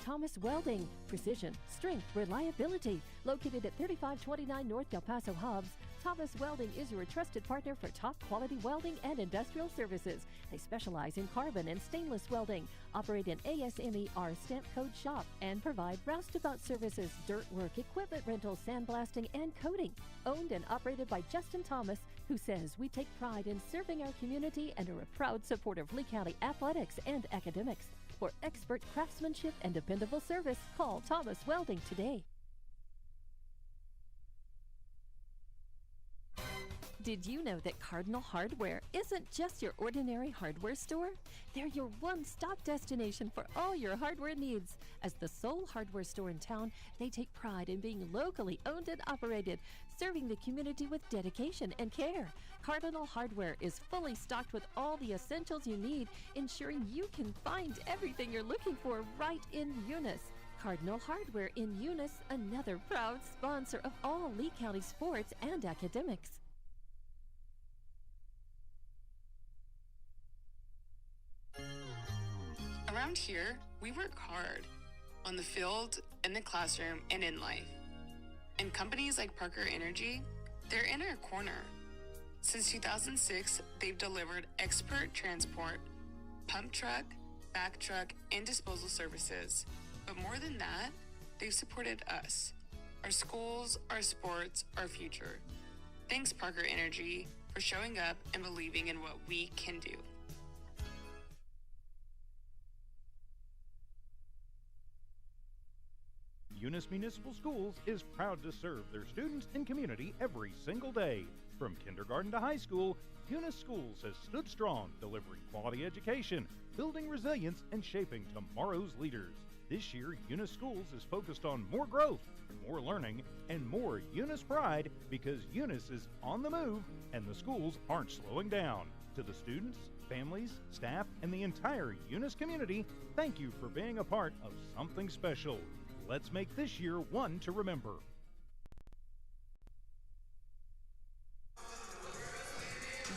Thomas Welding. Precision, strength, reliability. Located at 3529 North Del Paso Hobbs, Thomas Welding is your trusted partner for top quality welding and industrial services. They specialize in carbon and stainless welding, operate an ASME R stamp code shop, and provide roustabout services, dirt work, equipment rentals, sandblasting, and coating. Owned and operated by Justin Thomas, who says we take pride in serving our community and are a proud supporter of Lee County athletics and academics. For expert craftsmanship and dependable service, call Thomas Welding today. Did you know that Cardinal Hardware isn't just your ordinary hardware store? They're your one-stop destination for all your hardware needs. As the sole hardware store in town, they take pride in being locally owned and operated, serving the community with dedication and care. Cardinal Hardware is fully stocked with all the essentials you need, ensuring you can find everything you're looking for right in Eunice. Cardinal Hardware in Eunice, another proud sponsor of all Lee County sports and academics. Around here, we work hard on the field, in the classroom, and in life. And companies like Parker Energy, they're in our corner. Since 2006, they've delivered expert transport, pump truck, back truck, and disposal services. But more than that, they've supported us, our schools, our sports, our future. Thanks, Parker Energy, for showing up and believing in what we can do. Eunice Municipal Schools is proud to serve their students and community every single day. From kindergarten to high school, Eunice Schools has stood strong, delivering quality education, building resilience, and shaping tomorrow's leaders. This year, Eunice Schools is focused on more growth, more learning, and more Eunice pride because Eunice is on the move and the schools aren't slowing down. To the students, families, staff, and the entire Eunice community, thank you for being a part of something special. Let's make this year one to remember.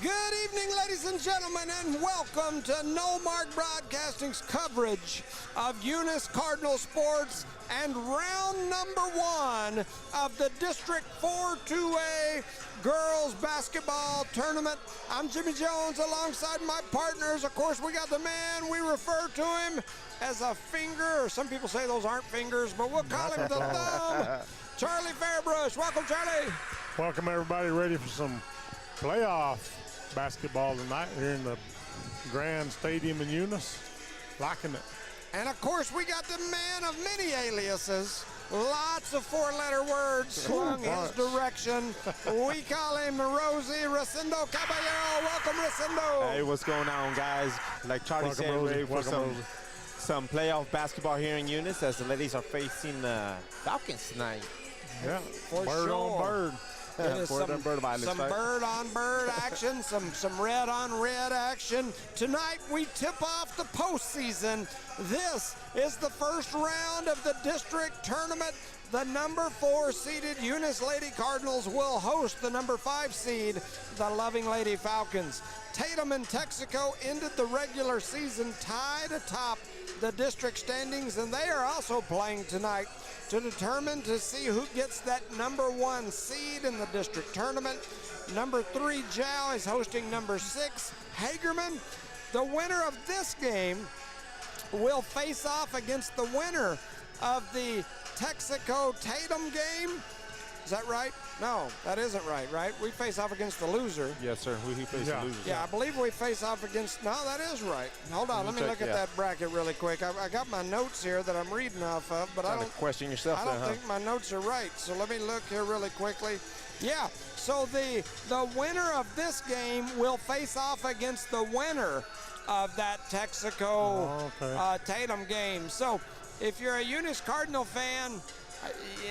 Good evening, ladies and gentlemen, and welcome to No Mark Broadcasting's coverage of Eunice Cardinal Sports and round number one of the District 4-2A Girls Basketball Tournament. I'm Jimmy Jones alongside my partners. Of course, we got the man, we refer to him as a finger, or some people say those aren't fingers, but we'll call him the thumb. Charlie Fairbrush. Welcome, Charlie. Welcome, everybody. Ready for some playoff basketball tonight here in the Grand Stadium in Eunice. Liking it. And, of course, we got the man of many aliases. Lots of four-letter words swung his direction. We call him Rosie Recindo Caballero. Welcome, Recindo. Hey, what's going on, guys? Like Charlie Welcome, said, Rosie. ready for Welcome, some playoff basketball here in Eunice as the ladies are facing Falcons tonight. Yeah, For bird sure. on bird. It is Bird on bird violence, some right? bird on bird action, some red on red action. Tonight we tip off the postseason. This is the first round of the district tournament. The number 4 seeded Eunice Lady Cardinals will host the number 5 seed, the Loving Lady Falcons. Tatum and Texaco ended the regular season tied atop the district standings, and they are also playing tonight to determine to see who gets that number 1 seed in the district tournament. Number 3, Jow, is hosting number 6, Hagerman. The winner of this game will face off against the winner of the Texaco Tatum game. Is that right? No, that isn't right? We face off against the loser. Yes, sir. We face the losers. Yeah, I believe we face off against, no, that is right. Hold on, let me look at that bracket really quick. I got my notes here that I'm reading off of, but I don't question yourself. I don't think my notes are right. So let me look here really quickly. Yeah, so the winner of this game will face off against the winner of that Texaco Tatum game. So if you're a Eunice Cardinal fan,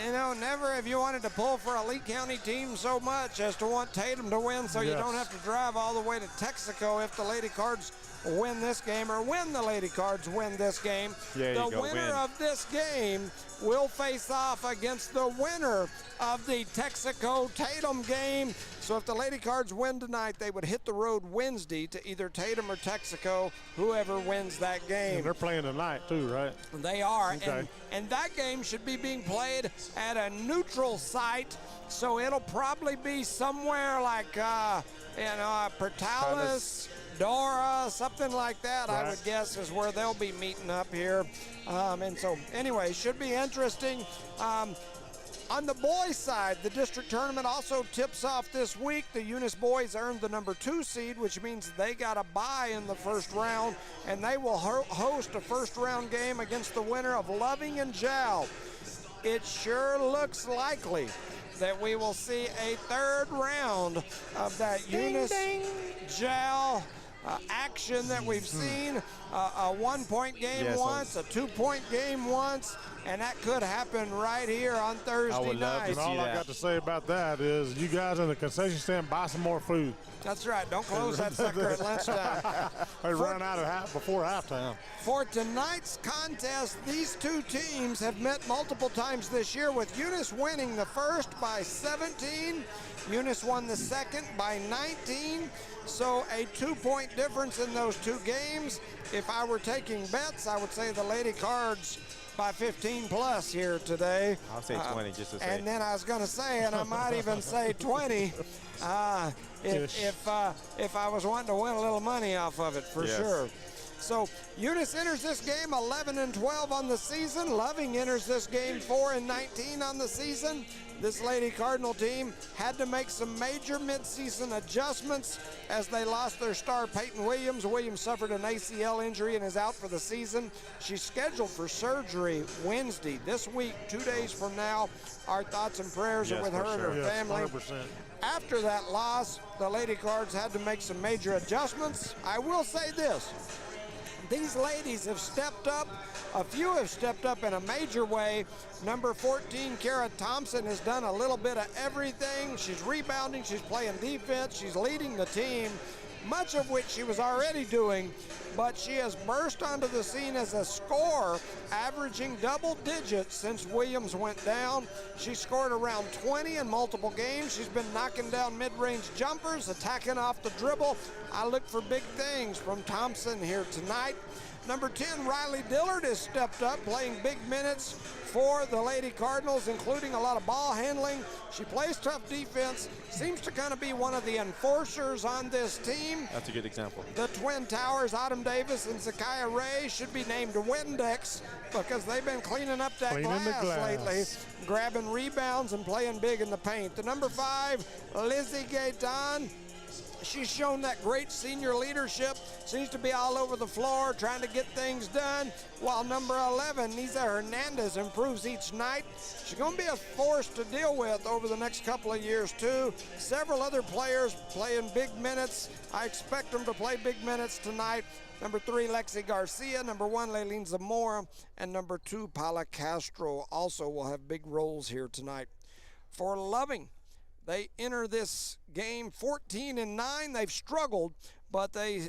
you know, never have you wanted to pull for a Lee County team so much as to want Tatum to win so you don't have to drive all the way to Texaco if the Lady Cards win this game, or when the Lady Cards win this game, There you the go, winner win. of this game will face off against the winner of the Texaco-Tatum game. So if the Lady Cards win tonight, they would hit the road Wednesday to either Tatum or Texaco, whoever wins that game. And they're playing tonight too, right? They are, Okay. and that game should be being played at a neutral site, so it'll probably be somewhere like, Portales, Dora, something like that, I Right. would guess is where they'll be meeting up here. And so, anyway, should be interesting. On the boys' side, the district tournament also tips off this week. The Eunice boys earned the number 2 seed, which means they got a bye in the first round, and they will host a first-round game against the winner of Loving and Jowl. It sure looks likely that we will see a third round of that Eunice Jowl action that we've seen. A 1-point game Yes, once, a 2-point game once, and that could happen right here on Thursday would love night. to And all see I that. got to say about that is you guys in the concession stand, buy some more food. That's right. Don't close that sucker at lunchtime. They run out of before halftime. For tonight's contest, these two teams have met multiple times this year, with Eunice winning the first by 17. Eunice won the second by 19. So a 2-point difference in those two games. If I were taking bets, I would say the Lady Cards by 15 plus here today. I'll say 20 just to say. And then I was going to say, and I might even say 20, if I was wanting to win a little money off of it, for Yes. sure. So Eunice enters this game 11-12 on the season. Loving enters this game 4-19 on the season. This Lady Cardinal team had to make some major midseason adjustments as they lost their star Peyton Williams. Williams suffered an ACL injury and is out for the season. She's scheduled for surgery Wednesday, this week, 2 days from now. Our thoughts and prayers are Yes, with for her and sure. her Yes, family. 100%. After that loss, the Lady Cards had to make some major adjustments. I will say this. These ladies have stepped up. A few have stepped up in a major way. Number 14, Kara Thompson, has done a little bit of everything. She's rebounding, she's playing defense, she's leading the team, much of which she was already doing, but she has burst onto the scene as a scorer, averaging double digits since Williams went down. She scored around 20 in multiple games. She's been knocking down mid-range jumpers, attacking off the dribble. I look for big things from Thompson here tonight. Number 10, Riley Dillard, has stepped up, playing big minutes for the Lady Cardinals, including a lot of ball handling. She plays tough defense, seems to kind of be one of the enforcers on this team. That's a good example. The Twin Towers, Autumn Davis and Zakiah Ray, should be named Windex because they've been cleaning up that Cleaning the glass glass. lately, grabbing rebounds and playing big in the paint. The number 5, Lizzie Gaetan, she's shown that great senior leadership, seems to be all over the floor trying to get things done, while number 11, Niza Hernandez, improves each night. She's going to be a force to deal with over the next couple of years, too. Several other players playing big minutes. I expect them to play big minutes tonight. Number 3, Lexi Garcia. Number 1, Leilene Zamora. And number 2, Paula Castro, also will have big roles here tonight. For Loving, they enter this game 14-9. They've struggled, but they,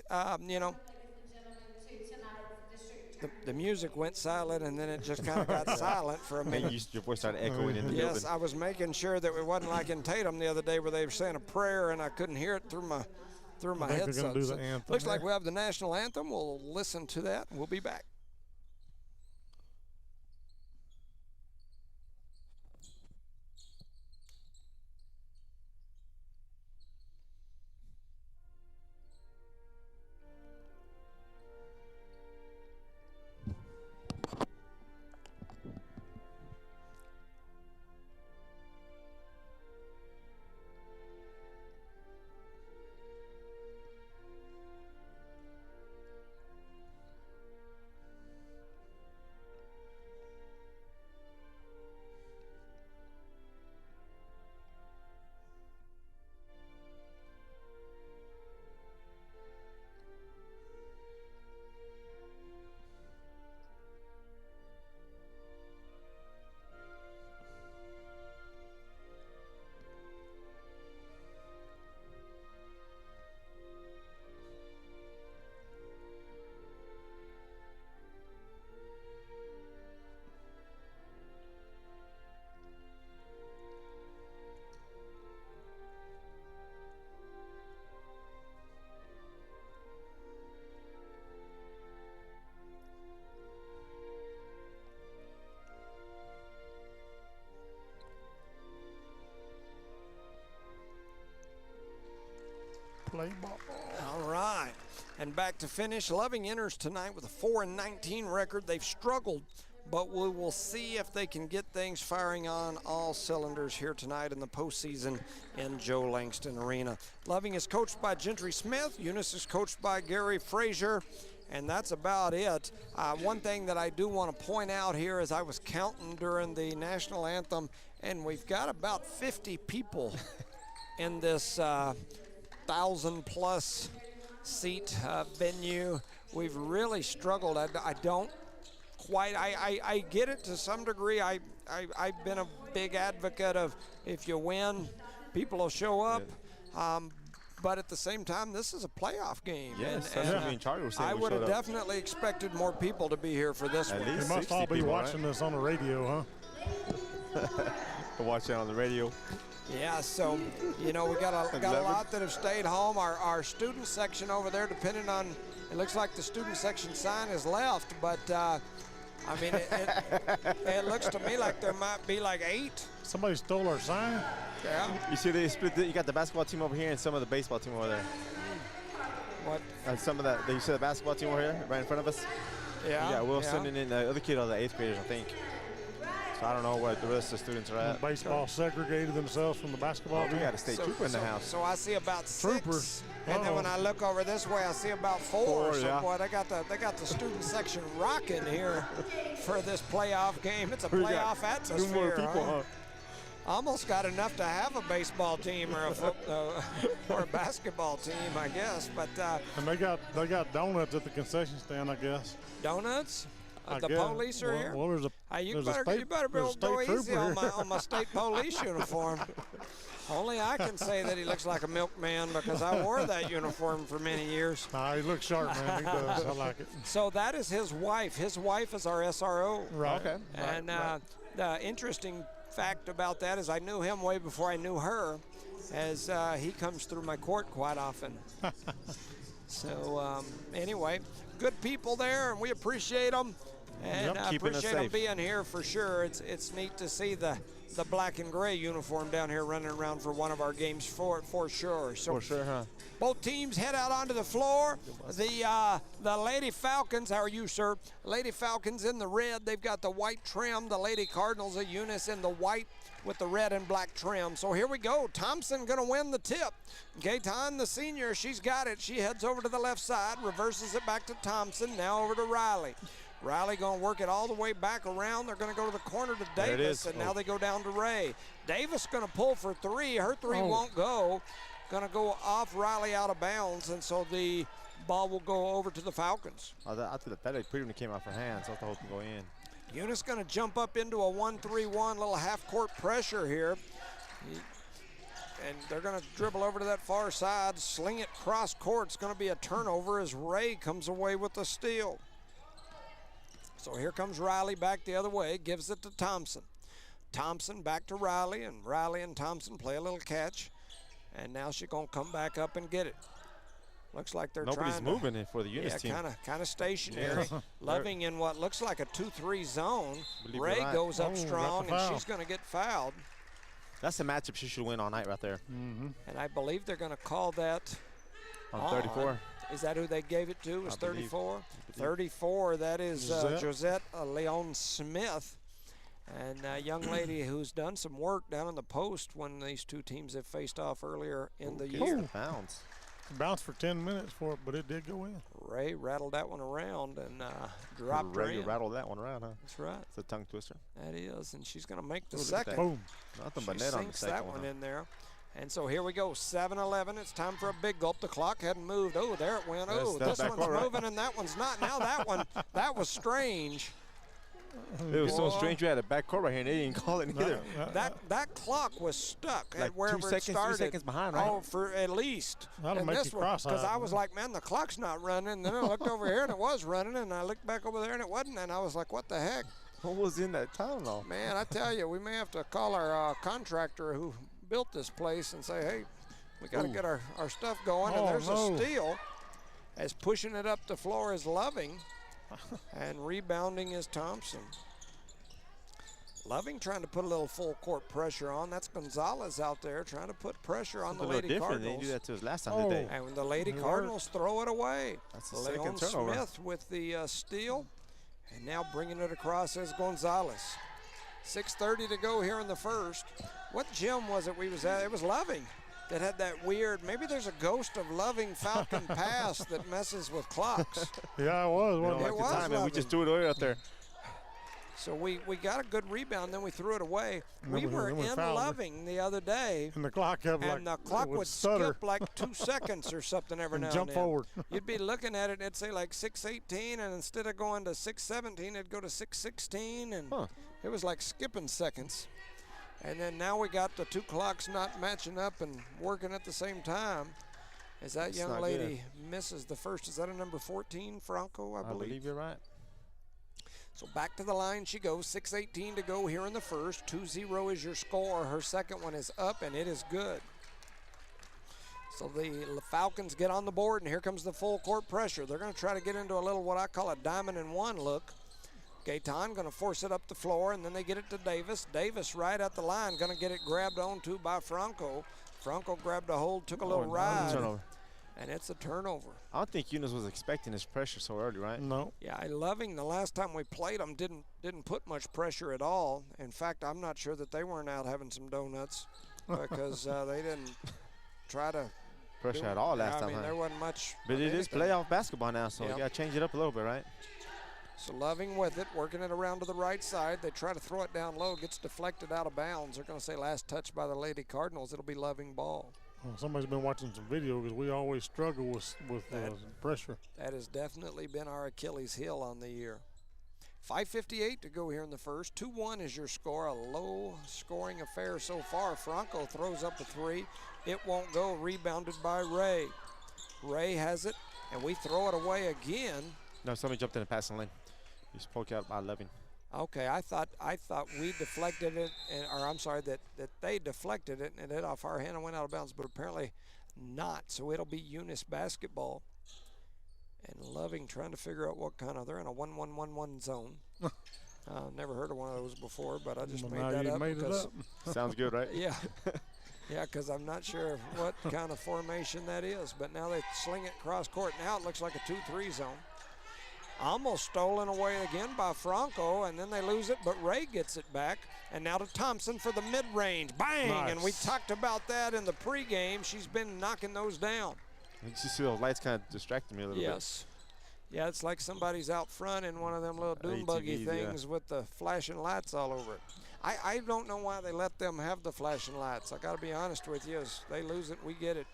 the music went silent, and then it just kind of got silent for a minute. And your voice started echoing in the Yes, building. I was making sure that it wasn't like in Tatum the other day where they were saying a prayer and I couldn't hear it through my I think they're headset. gonna do the So anthem looks like there. we have the national anthem. We'll listen to that, and we'll be back. play ball. All right. And back to finish. Loving enters tonight with a 4-19 record. They've struggled, but we will see if they can get things firing on all cylinders here tonight in the postseason in Joe Langston Arena. Loving is coached by Gentry Smith. Eunice is coached by Gary Frazier. And that's about it. One thing that I do want to point out here is I was counting during the national anthem, and we've got about 50 people in this 1,000-plus seat venue. We've really struggled. I don't quite, I get it to some degree. I've been a big advocate of if you win, people will show up. But at the same time, this is a playoff game. Yes, I would have definitely expected more people to be here for this one. You must all be watching this on the radio, huh? Watch it on the radio. Yeah, so, you know, we got a lot that have stayed home. Our student section over there, depending on, it looks like the student section sign is left, but, I mean, it looks to me like there might be like 8. Somebody stole our sign? Yeah. You see they split, you got the basketball team over here and some of the baseball team over there. What? Some of that, you see the basketball team over here, right in front of us? Yeah. Yeah, Wilson and then the other kid are the 8th graders, I think. So I don't know what the rest of the students are at. Baseball segregated themselves from the basketball team. We got a state trooper in the house. So I see about 6. Troopers. And then when I look over this way, I see about 4. So yeah. boy, they got the student section rocking here for this playoff game. It's a playoff atmosphere. 2 more people, huh? Almost got enough to have a baseball team or a basketball team, I guess. But and they got donuts at the concession stand, I guess. Donuts? I The guess. police are here? Well, there's a You there's better there's a go state easy trooper on my state police uniform. Only I can say that he looks like a milkman because I wore that uniform for many years. Nah, he looks sharp, man. He does. I like it. So that is his wife. His wife is our SRO. Right. Okay. And the interesting fact about that is I knew him way before I knew her, as he comes through my court quite often. So anyway, good people there, and we appreciate them. And keeping us appreciate them safe. being here for sure. It's neat to see the black and gray uniform down here running around for one of our games for sure. So For sure, huh? both teams head out onto the floor. The Lady Falcons, how are you, sir? Lady Falcons in the red. They've got the white trim. The Lady Cardinals of Eunice in the white with the red and black trim. So here we go. Thompson going to win the tip. Gaetan, the senior, she's got it. She heads over to the left side, reverses it back to Thompson. Now over to Riley. Riley going to work it all the way back around. They're going to go to the corner to There it Davis, is. and now they go down to Ray. Davis going to pull for 3. Her 3 won't go. Going to go off Riley out of bounds, and so the ball will go over to the Falcons. I thought that pretty when it came off her hands. I thought the whole thing go in. Eunice going to jump up into a 1-3-1, little half-court pressure here. And they're going to dribble over to that far side, sling it cross court. It's going to be a turnover as Ray comes away with the steal. So here comes Riley back the other way, gives it to Thompson. Thompson back to Riley, and Riley and Thompson play a little catch. And now she's going to come back up and get it. Looks like they're Nobody's trying to, moving it for the Eunice team. kind of stationary. Yeah. Loving in what looks like a 2-3 zone. Believe Ray you're right. goes up Oh, strong, got the and foul. she's going to get fouled. That's a matchup she should win all night right there. And I believe they're going to call that On 34. Is that who they gave it to? Was I believe. 34? 34, that is Josette. Josette Leon Smith. And a young lady who's done some work down in the post when these two teams have faced off earlier in the year. Bounce. Bounced for 10 minutes for it, but it did go in. Ray rattled that one around and dropped her Ray in. rattled that one around, huh? That's right. It's a tongue twister. That is, and she's going to make the Ooh, look at second. that. Boom. Nothing She but net on the sinks second that one. one huh? in there. And so here we go, 7-11. It's time for a big gulp. The clock hadn't moved. Oh, there it went. Oh, That's this back one's court, right? moving and that one's not. Now that one, that was strange. It was so Boy. strange. We had a back court right here, and they didn't call it either. That clock was stuck Like at wherever 2 it seconds, 3 started. seconds behind, right? Oh, for at least. That'll make you cross-eyed. Because I was like, man, the clock's not running. And then I looked over here and it was running, and I looked back over there and it wasn't. And I was like, what the heck? What was in that tunnel? Man, I tell you, we may have to call our contractor who built this place and say, hey, we got to get our stuff going. And Oh, there's no. a steal. As pushing it up the floor is Loving, and rebounding is Thompson. Loving trying to put a little full court pressure on. That's Gonzalez out there trying to put pressure on the Lady Cardinals. They do that to us last time today. And when the Lady Cardinals throw it away. That's the Leon second turnover. Smith with the steal. And now bringing it across is Gonzalez. 6:30 to go here in the first. What gym was it we was at? It was Loving that had that weird, maybe there's a ghost of Loving Falcon pass that messes with clocks. Yeah, it was. It was time, and we just threw it away out there. So we got a good rebound, then we threw it away. And We were then we in fouled her. Loving the other day, And the clock kept and the clock would stutter skip like 2 seconds or something every and now jump and then. forward. You'd be looking at it, it'd say like 6:18, and instead of going to 6:17, it'd go to 6:16, and it was like skipping seconds. And then now we got the 2 clocks not matching up and working at the same time. As that young lady misses the first, is that a number 14, Franco, I I believe you're right. So back to the line she goes, 6:18 to go here in the first. 2-0 is your score. Her second one is up, and it is good. So the Falcons get on the board, and here comes the full court pressure. They're going to try to get into a little what I call a diamond and one look. Gaetan going to force it up the floor, and then they get it to Davis. Davis right at the line, going to get it grabbed onto by Franco. Franco grabbed a hold, took a little ride, and it's a turnover. I don't think Eunice was expecting this pressure so early, right? No. Yeah, Loving, the last time we played them, didn't put much pressure at all. In fact, I'm not sure that they weren't out having some donuts because they didn't try to Pressure at all last time, I mean, there wasn't much. But it is playoff basketball now, so you got to change it up a little bit, right? So Loving with it, working it around to the right side. They try to throw it down low, gets deflected out of bounds. They're going to say last touch by the Lady Cardinals. It'll be Loving ball. Well, somebody's been watching some video because we always struggle with pressure. That has definitely been our Achilles heel on the year. 5:58 to go here in the first. 2-1 is your score. A low-scoring affair so far. Franco throws up a 3. It won't go. Rebounded by Ray. Ray has it, and we throw it away again. No, somebody jumped in the passing lane. He spoke out by 11. Okay, I thought we deflected it, or I'm sorry, that they deflected it and it hit off our hand and went out of bounds, but apparently not. So it'll be Eunice basketball. And Loving trying to figure out what kind of, they're in a 1-1-1-1 zone. Never heard of one of those before, but I just made that up. Sounds good, right? Yeah. Yeah, because I'm not sure what kind of formation that is, but now they sling it cross court. Now it looks like a 2-3 zone. Almost stolen away again by Franco, and then they lose it, but Ray gets it back. And now to Thompson for the mid-range. Bang! Nice. And we talked about that in the pregame. She's been knocking those down. You see those lights kind of distracted me a little bit. Yes. Yeah, it's like somebody's out front in one of them little doom buggy things with the flashing lights all over it. I don't know why they let them have the flashing lights. I got to be honest with you. As they lose it, we get it.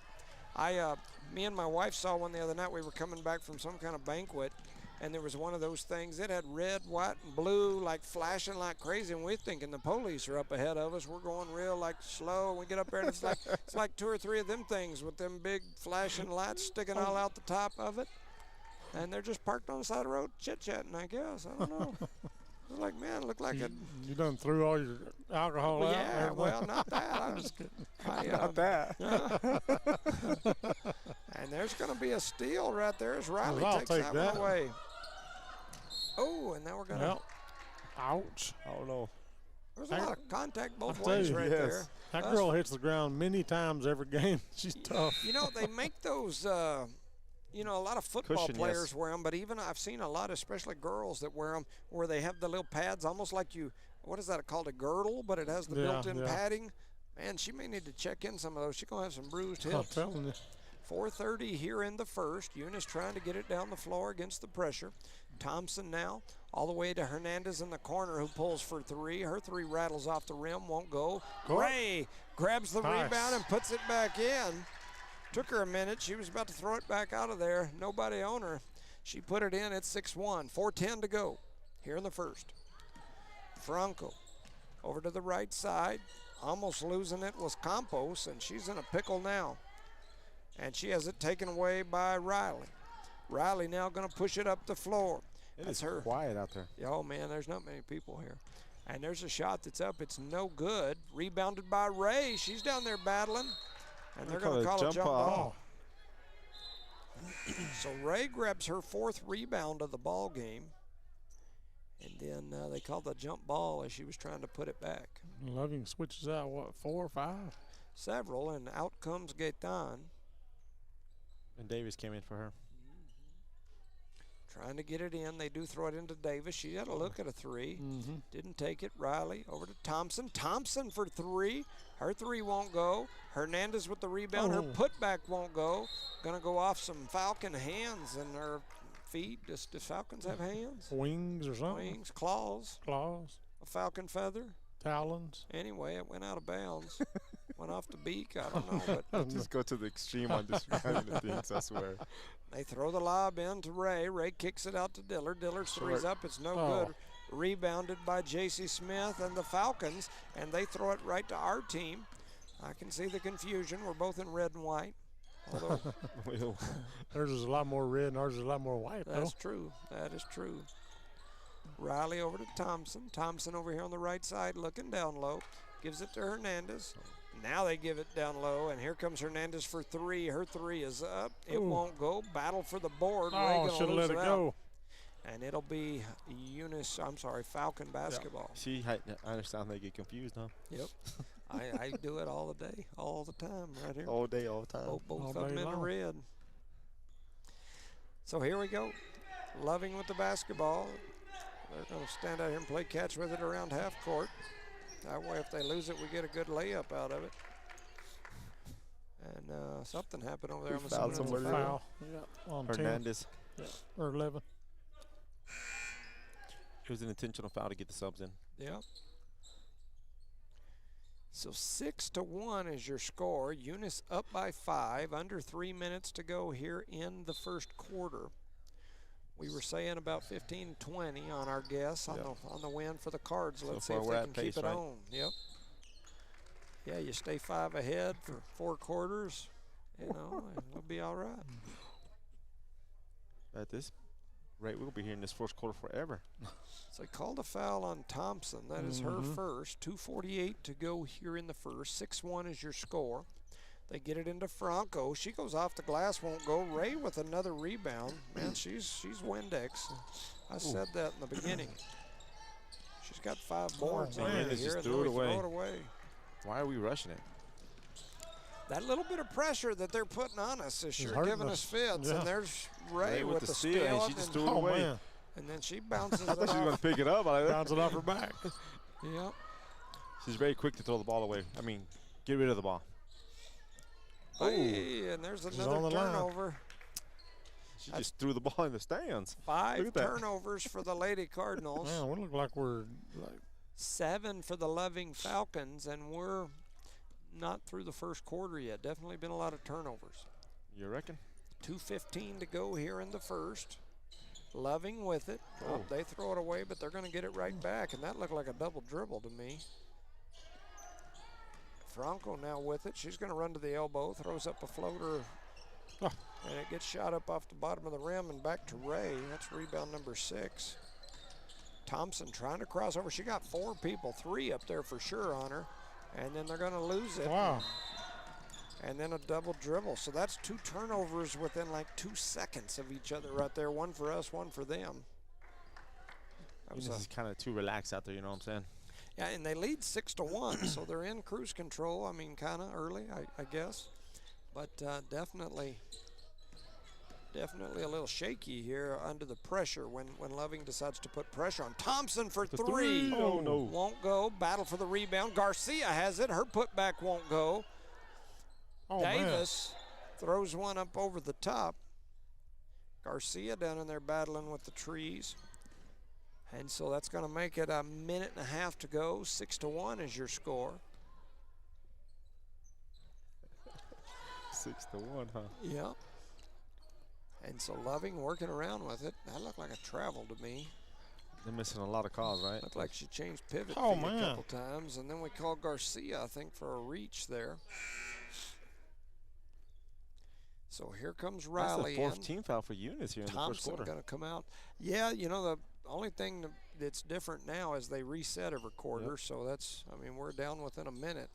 Me and my wife saw one the other night. We were coming back from some kind of banquet, and there was one of those things. It had red, white, and blue, like flashing like crazy, and we're thinking the police are up ahead of us. We're going real like slow, and we get up there, and it's like 2 or 3 of them things with them big flashing lights sticking all out the top of it, and they're just parked on the side of the road chit-chatting, I guess. I don't know. It's like, man, it looked like a... You done threw all your alcohol out? Yeah, well, not that. I was Not that. And there's going to be a steal right there as Riley I'll takes take that one away. Oh, and now we're going to... Yep. Ouch. Oh, no. There's a lot of contact both tell ways you, right there. That girl hits the ground many times every game. She's tough. You know, they make those... you know, a lot of football Cushion, players yes. wear them, but even I've seen a lot, especially girls, that wear them where they have the little pads, almost like what is that called, a girdle, but it has the built-in padding. Man, she may need to check in some of those. She's going to have some bruised hips. I'm telling you. 4:30 here in the first. Eunice trying to get it down the floor against the pressure. Thompson now all the way to Hernandez in the corner, who pulls for 3. Her 3 rattles off the rim, won't go. Ray grabs the rebound and puts it back in. Took her a minute. She was about to throw it back out of there. Nobody on her. She put it in at 6-1. 4:10 to go here in the first. Franco over to the right side. Almost losing it was Campos, and she's in a pickle now. And she has it taken away by Riley. Riley now going to push it up the floor. It's her. Quiet out there. Oh, man, there's not many people here. And there's a shot that's up. It's no good. Rebounded by Ray. She's down there battling. And they're going to call a jump ball. So Ray grabs her 4th rebound of the ball game. And then they called the jump ball as she was trying to put it back. Loving switches out, what, 4 or 5? Several, and out comes Gaetan. And Davis came in for her. Trying to get it in. They do throw it into Davis. She had a look at a 3. Didn't take it. Riley over to Thompson. Thompson for 3. Her 3 won't go. Hernandez with the rebound. Her putback won't go. Gonna go off some Falcon hands and her feet. Does Falcons have hands? Wings or something? Wings, claws. Claws. A falcon feather. Talons. Anyway, it went out of bounds. Went off the beak. I don't know, but Just go to the extreme on describing the things, I swear. they throw the lob in to Ray. Ray kicks it out to Dillard. Dillard's three's up. It's no good. Rebounded by J.C. Smith and the Falcons, and they throw it right to our team. I can see the confusion. We're both in red and white. Although Theirs is a lot more red and ours is a lot more white, that's true. That is true. Riley over to Thompson. Thompson over here on the right side looking down low. Gives it to Hernandez. Now they give it down low, and here comes Hernandez for 3. Her 3 is up. It won't go. Battle for the board. Oh, should have let it go. And it'll be Eunice, I'm sorry, Falcon basketball. See, I understand they get confused, huh? Yep. I do it all the day, all the time right here. All day, all the time. Both of them in the red. So here we go. Loving with the basketball. They're going to stand out here and play catch with it around half court. That way, if they lose it, we get a good layup out of it. And something happened over there. I'm assuming it's a foul. Yeah, on Hernandez. 10. Yeah, or 11. It was an intentional foul to get the subs in. Yeah. So 6-1 is your score. Eunice up by 5. Under 3 minutes to go here in the first quarter. We were saying about 15-20 on our guess on the win for the Cards. Let's see if they can keep it on. Yep. Yeah, you stay 5 ahead for 4 quarters. You know, we'll be all right. At this rate, we'll be here in this first quarter forever. So they called a foul on Thompson. That is her first. 2:48 to go here in the first. 6-1 is your score. They get it into Franco. She goes off the glass, won't go. Ray with another rebound. Man, she's Windex. I said that in the beginning. She's got 5 boards on it here, and then we throw it away. Why are we rushing it? That little bit of pressure that they're putting on us is sure giving us fits. And there's Ray with the steal, and she just threw it away. Man. And then she bounces it I thought off. she was going to pick it up. Bounce it off her back. Yep. She's very quick to throw the ball away. I mean, get rid of the ball. Hey, and there's another turnover. She just threw the ball in the stands. 5 turnovers for the Lady Cardinals. Man, we look like we're 7 for the Loving Falcons, and we're not through the first quarter yet. Definitely been a lot of turnovers. You reckon? 2:15 to go here in the first. Loving with it. Oh, they throw it away, but they're going to get it right back, and that looked like a double dribble to me. Franco now with it. She's going to run to the elbow, throws up a floater, and it gets shot up off the bottom of the rim and back to Ray. That's rebound number 6. Thompson trying to cross over. She got 4 people, 3 up there for sure on her, and then they're going to lose it. wow. And then a double dribble. So that's 2 turnovers within like 2 seconds of each other right there. 1 for us, 1 for them. This is kind of too relaxed out there, you know what I'm saying? Yeah, and they lead 6-1, so they're in cruise control. I mean, kind of early, I guess. But definitely a little shaky here under the pressure when Loving decides to put pressure on. Thompson for 3. Oh, no. Won't go. Battle for the rebound. Garcia has it. Her putback won't go. Oh, Davis throws one up over the top. Garcia down in there battling with the trees. And so that's going to make it a minute and a half to go. 6-1 is your score. 6-1, huh? Yeah. And so Loving working around with it. That looked like a travel to me. They're missing a lot of calls, right? Looked like she changed pivot feet Oh, a man. couple times. And then we called Garcia, I think, for a reach there. So here comes Riley. That's the 4th team foul for Eunice here in the first quarter. Thompson going to come out. Yeah, you know, the only thing that's different now is they reset every quarter. Yep. So that's, I mean, we're down within a minute.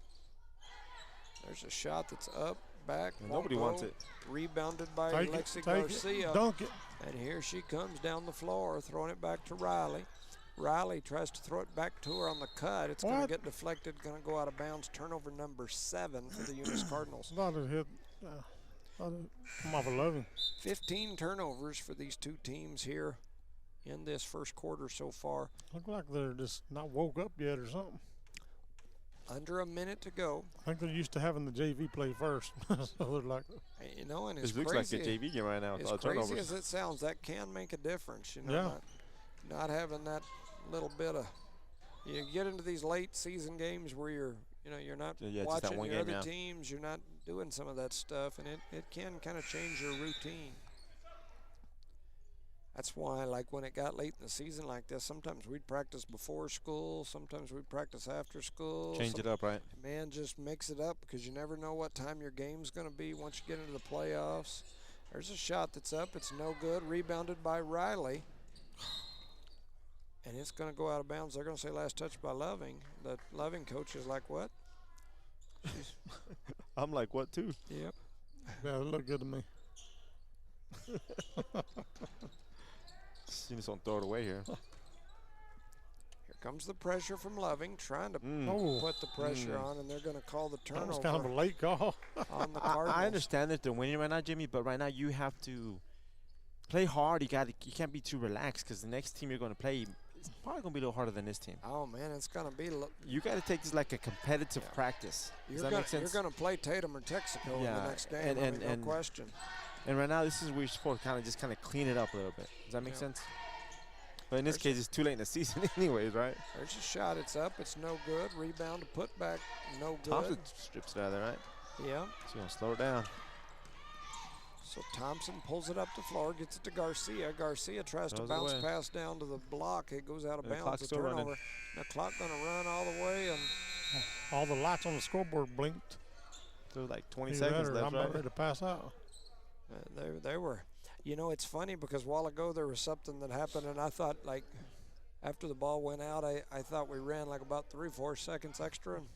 There's a shot that's up, back. And nobody wants it. Rebounded by Take Lexi it, Garcia. dunk it. And here she comes down the floor, throwing it back to Riley. Riley tries to throw it back to her on the cut. It's going to get deflected, going to go out of bounds. Turnover number 7 for the Eunice Cardinals. Thought it hit. Thought it come off 11. 15 turnovers for these two teams here in this first quarter so far. Look like they're just not woke up yet or something. Under a minute to go. I think they're used to having the JV play first. So they're like, You know, and This looks like a JV game right now. As crazy as it sounds, that can make a difference. You know, not having that little bit of. You get into these late season games where you're not watching your other teams. You're not doing some of that stuff, and it can kind of change your routine. That's why, like, when it got late in the season like this, sometimes we'd practice before school, sometimes we'd practice after school. Change it up, right? Man, just mix it up because you never know what time your game's going to be once you get into the playoffs. There's a shot that's up. It's no good. Rebounded by Riley. And it's going to go out of bounds. They're going to say last touch by Loving. The Loving coach is like, what? I'm like, what, too? Yep. yeah, it looked good to me. You just don't throw it away here. Here comes the pressure from Loving, trying to put the pressure on, and they're going to call the turnover. That was kind of a late call. On the Cardinals. I understand that they're winning right now, Jimmy, but right now you have to play hard. You can't be too relaxed because the next team you're going to play is probably going to be a little harder than this team. Oh, man, it's going to be. You got to take this like a competitive practice. Does that make sense? You're going to play Tatum or Texaco in the next game. No question. And right now, this is where you're supposed to just kind of clean it up a little bit. Does that make sense? But in this case, it's too late in the season anyways, right? There's a shot. It's up. It's no good. Rebound to put back. No good. Thompson strips it out of there, right? Yeah. So you're going to slow it down. So Thompson pulls it up the floor, gets it to Garcia. Garcia tries to bounce pass down to the block. It goes out of bounds. The turnover. Running. The clock going to run all the way. And all the lights on the scoreboard blinked. There was like 20 seconds left, I'm about ready to pass out. They were. You know, it's funny because a while ago there was something that happened, and I thought, like, after the ball went out, I thought we ran like about 3-4 seconds extra, and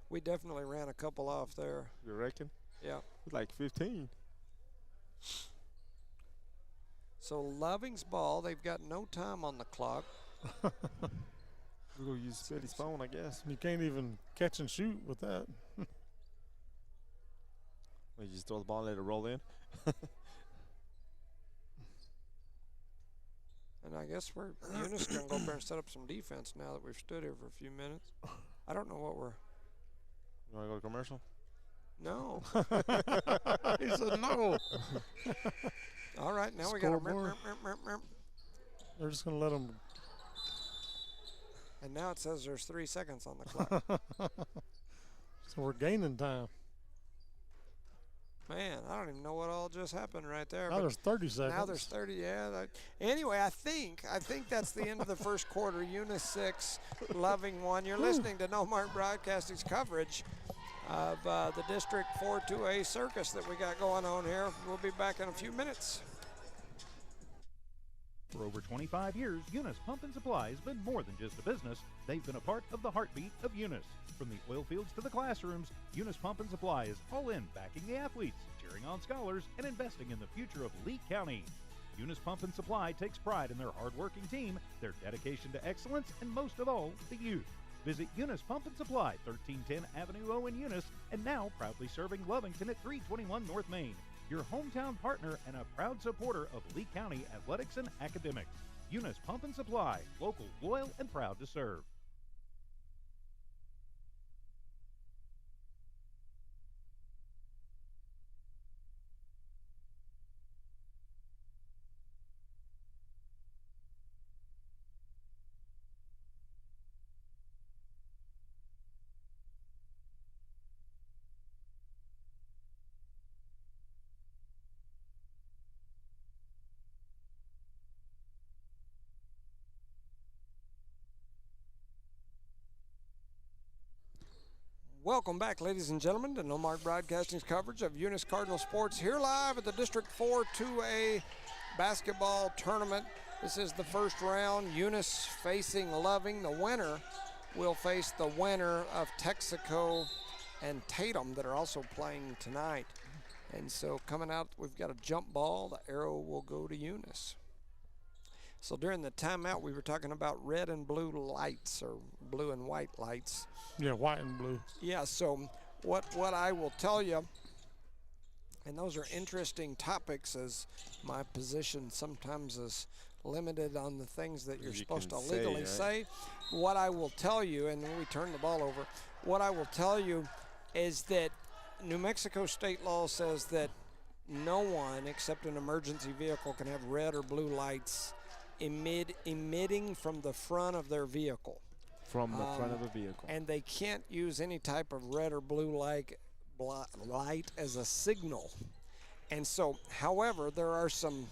we definitely ran a couple off there. You reckon? Yeah. Like 15. So Loving's ball, they've got no time on the clock. We're going to use Spitty's phone, I guess. You can't even catch and shoot with that. You just throw the ball and let it roll in. And I guess Eunice going to go up there and set up some defense now that we've stood here for a few minutes. I don't know what we're. You want to go to commercial? No. He said no. All right, now we got a. They're just going to let them. And now it says there's 3 seconds on the clock. So we're gaining time. Man, I don't even know what all just happened right there. Now there's 30 seconds. Now there's 30, yeah. Anyway, I think that's the end of the first quarter. Eunice 6, Loving 1. You're listening to No Mark Broadcasting's coverage of the District 4-2A circus that we got going on here. We'll be back in a few minutes. For over 25 years, Eunice Pump and Supply has been more than just a business. They've been a part of the heartbeat of Eunice. From the oil fields to the classrooms, Eunice Pump and Supply is all in backing the athletes, cheering on scholars, and investing in the future of Lee County. Eunice Pump and Supply takes pride in their hard-working team, their dedication to excellence, and most of all, the youth. Visit Eunice Pump and Supply, 1310 Avenue O in Eunice, and now proudly serving Lovington at 321 North Main. Your hometown partner and a proud supporter of Lee County athletics and academics. Eunice Pump and Supply, local, loyal, and proud to serve. Welcome back, ladies and gentlemen, to No Mark Broadcasting's coverage of Eunice Cardinal Sports here live at the District 4-2A basketball tournament. This is the first round. Eunice facing Loving. The winner will face the winner of Texaco and Tatum that are also playing tonight. And so coming out, we've got a jump ball. The arrow will go to Eunice. So during the timeout, we were talking about red and blue lights, or blue and white lights. Yeah, white and blue. Yeah, so what I will tell you, and those are interesting topics, as my position sometimes is limited on the things that you're supposed to legally say. What I will tell you, and then we turn the ball over, what I will tell you is that New Mexico state law says that no one except an emergency vehicle can have red or blue lights emitting from the front of their vehicle. From the front of a vehicle. And they can't use any type of red or blue light as a signal. And so, however, there are some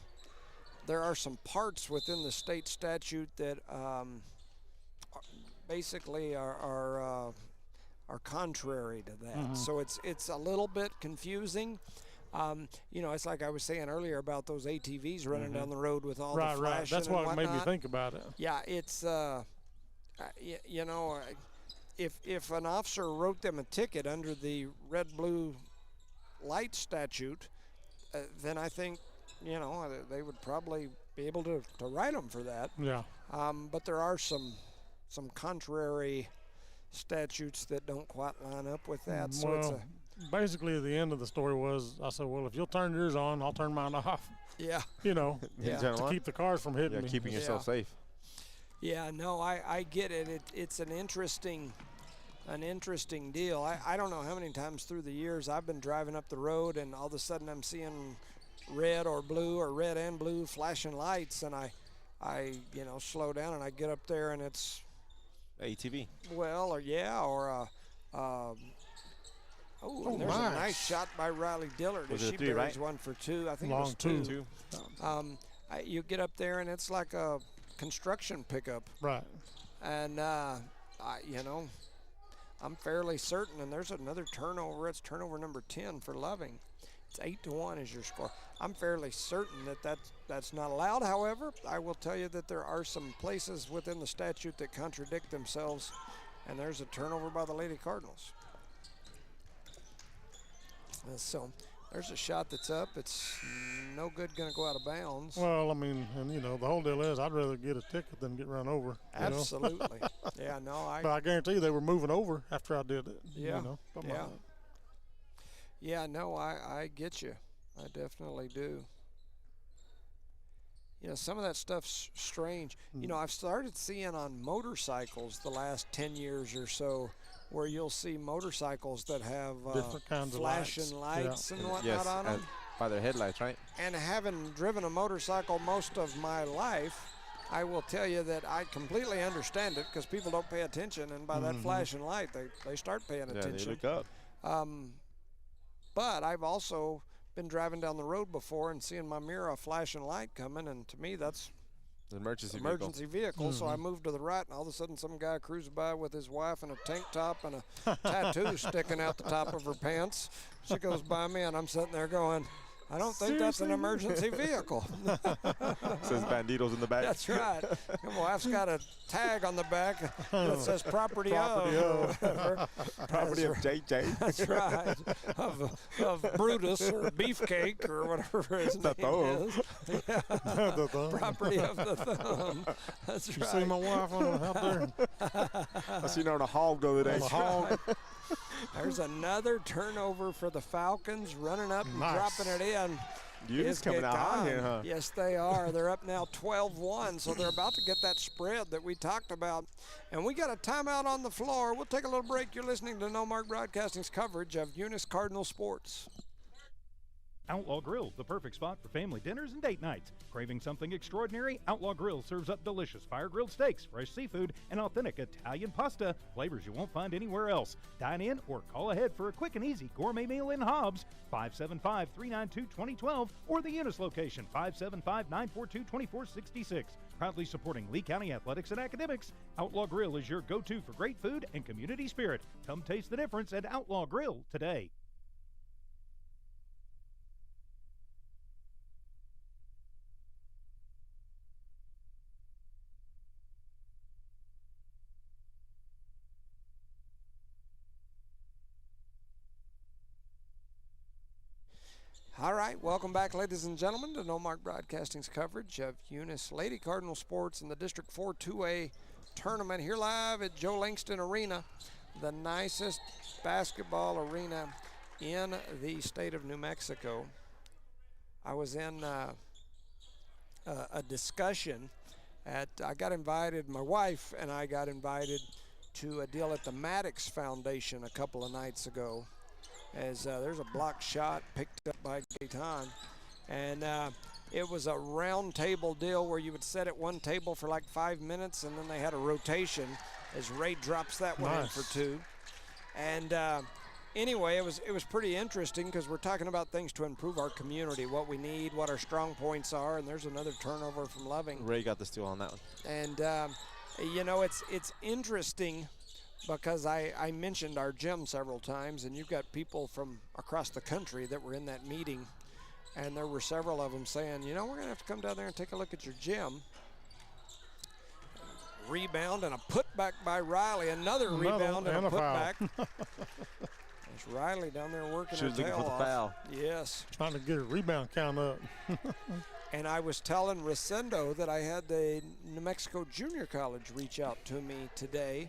parts within the state statute that basically are contrary to that. So it's a little bit confusing. You know, it's like I was saying earlier about those ATVs running down the road with all the flashing. Right. That's what and made me whatnot. think about it. Yeah, it's you know, if an officer wrote them a ticket under the red-blue light statute, then I think, you know, they would probably be able to write them for that. Yeah. But there are some contrary statutes that don't quite line up with that. So Well, basically, the end of the story was, I said, well, if you'll turn yours on, I'll turn mine off. yeah. You know, Yeah. to keep the cars from hitting me. Keeping yourself safe. Yeah, no, I get it. It's an interesting deal. I don't know how many times through the years I've been driving up the road and all of a sudden I'm seeing red or blue or red and blue flashing lights, and I you know, slow down and I get up there and it's ATV. well, or and there's a nice shot by Riley Dillard as Was it she a three, buries right? one for two. I think Long it was two. you get up there and it's like a construction pickup. Right. And, you know, I'm fairly certain, and there's another turnover. It's turnover number 10 for Loving. It's 8-1 is your score. I'm fairly certain that that's not allowed. However, I will tell you that there are some places within the statute that contradict themselves, and there's a turnover by the Lady Cardinals. So there's a shot that's up. It's no good going to go out of bounds. Well, I mean, and you know, the whole deal is I'd rather get a ticket than get run over. Absolutely. Yeah, no, But I guarantee you they were moving over after I did it. Yeah. You know, Yeah. Yeah, no, I get you. I definitely do. You know, some of that stuff's strange. You know, I've started seeing on motorcycles the last 10 years or so where you'll see motorcycles that have Different kinds of flashing lights and whatnot Yes, on them. by their headlights, right? And having driven a motorcycle most of my life, I will tell you that I completely understand it because people don't pay attention, and by that flashing light, they start paying attention. Yeah, they look up. But I've also been driving down the road before and seeing my mirror a flashing light coming, and to me that's The emergency vehicle. So I moved to the right, and all of a sudden some guy cruised by with his wife in a tank top and a tattoo sticking out the top of her pants. She goes by me, and I'm sitting there going, I don't think that's an emergency vehicle. Says Banditos in the back. That's right. My wife's got a tag on the back that says property of. Or whatever. Property of JJ. That's right. Of Brutus or Beefcake or whatever his name is. Yeah. The thumb. Property of the thumb. That's You right. see my wife out there? I seen her on a hog the other day. On the hog. There's another turnover for the Falcons, running up and Nice. dropping it in. Eunice coming out hot here, huh? Yes, they are. They're up now 12-1, so they're about to get that spread that we talked about. And we got a timeout on the floor. We'll take a little break. You're listening to No Mark Broadcasting's coverage of Eunice Cardinal Sports. Outlaw Grill, the perfect spot for family dinners and date nights. Craving something extraordinary? Outlaw Grill serves up delicious fire-grilled steaks, fresh seafood, and authentic Italian pasta, flavors you won't find anywhere else. Dine in or call ahead for a quick and easy gourmet meal in Hobbs, 575-392-2012, or the Eunice location, 575-942-2466. Proudly supporting Lee County athletics and academics, Outlaw Grill is your go-to for great food and community spirit. Come taste the difference at Outlaw Grill today. All right, welcome back, ladies and gentlemen, to No Mark Broadcasting's coverage of Eunice Lady Cardinal Sports in the District 4 2A tournament here live at Joe Langston Arena, the nicest basketball arena in the state of New Mexico. I was in a discussion I got invited, my wife and I got invited to a deal at the Maddox Foundation a couple of nights ago, as there's a block shot picked up by Gaetan, and it was a round table deal where you would sit at one table for like 5 minutes, and then they had a rotation as Ray drops that one in for 2. And anyway, it was pretty interesting because we're talking about things to improve our community, what we need, what our strong points are, and there's another turnover from Loving. Ray got the steal on that one. And you know, it's interesting because I mentioned our gym several times, and you've got people from across the country that were in that meeting, and there were several of them saying, you know, we're going to have to come down there and take a look at your gym. Rebound and a putback by Riley. Another rebound and a putback. There's Riley down there working her tail off. Foul. Yes. Trying to get a rebound count up. And I was telling Rosendo that I had the New Mexico Junior College reach out to me today.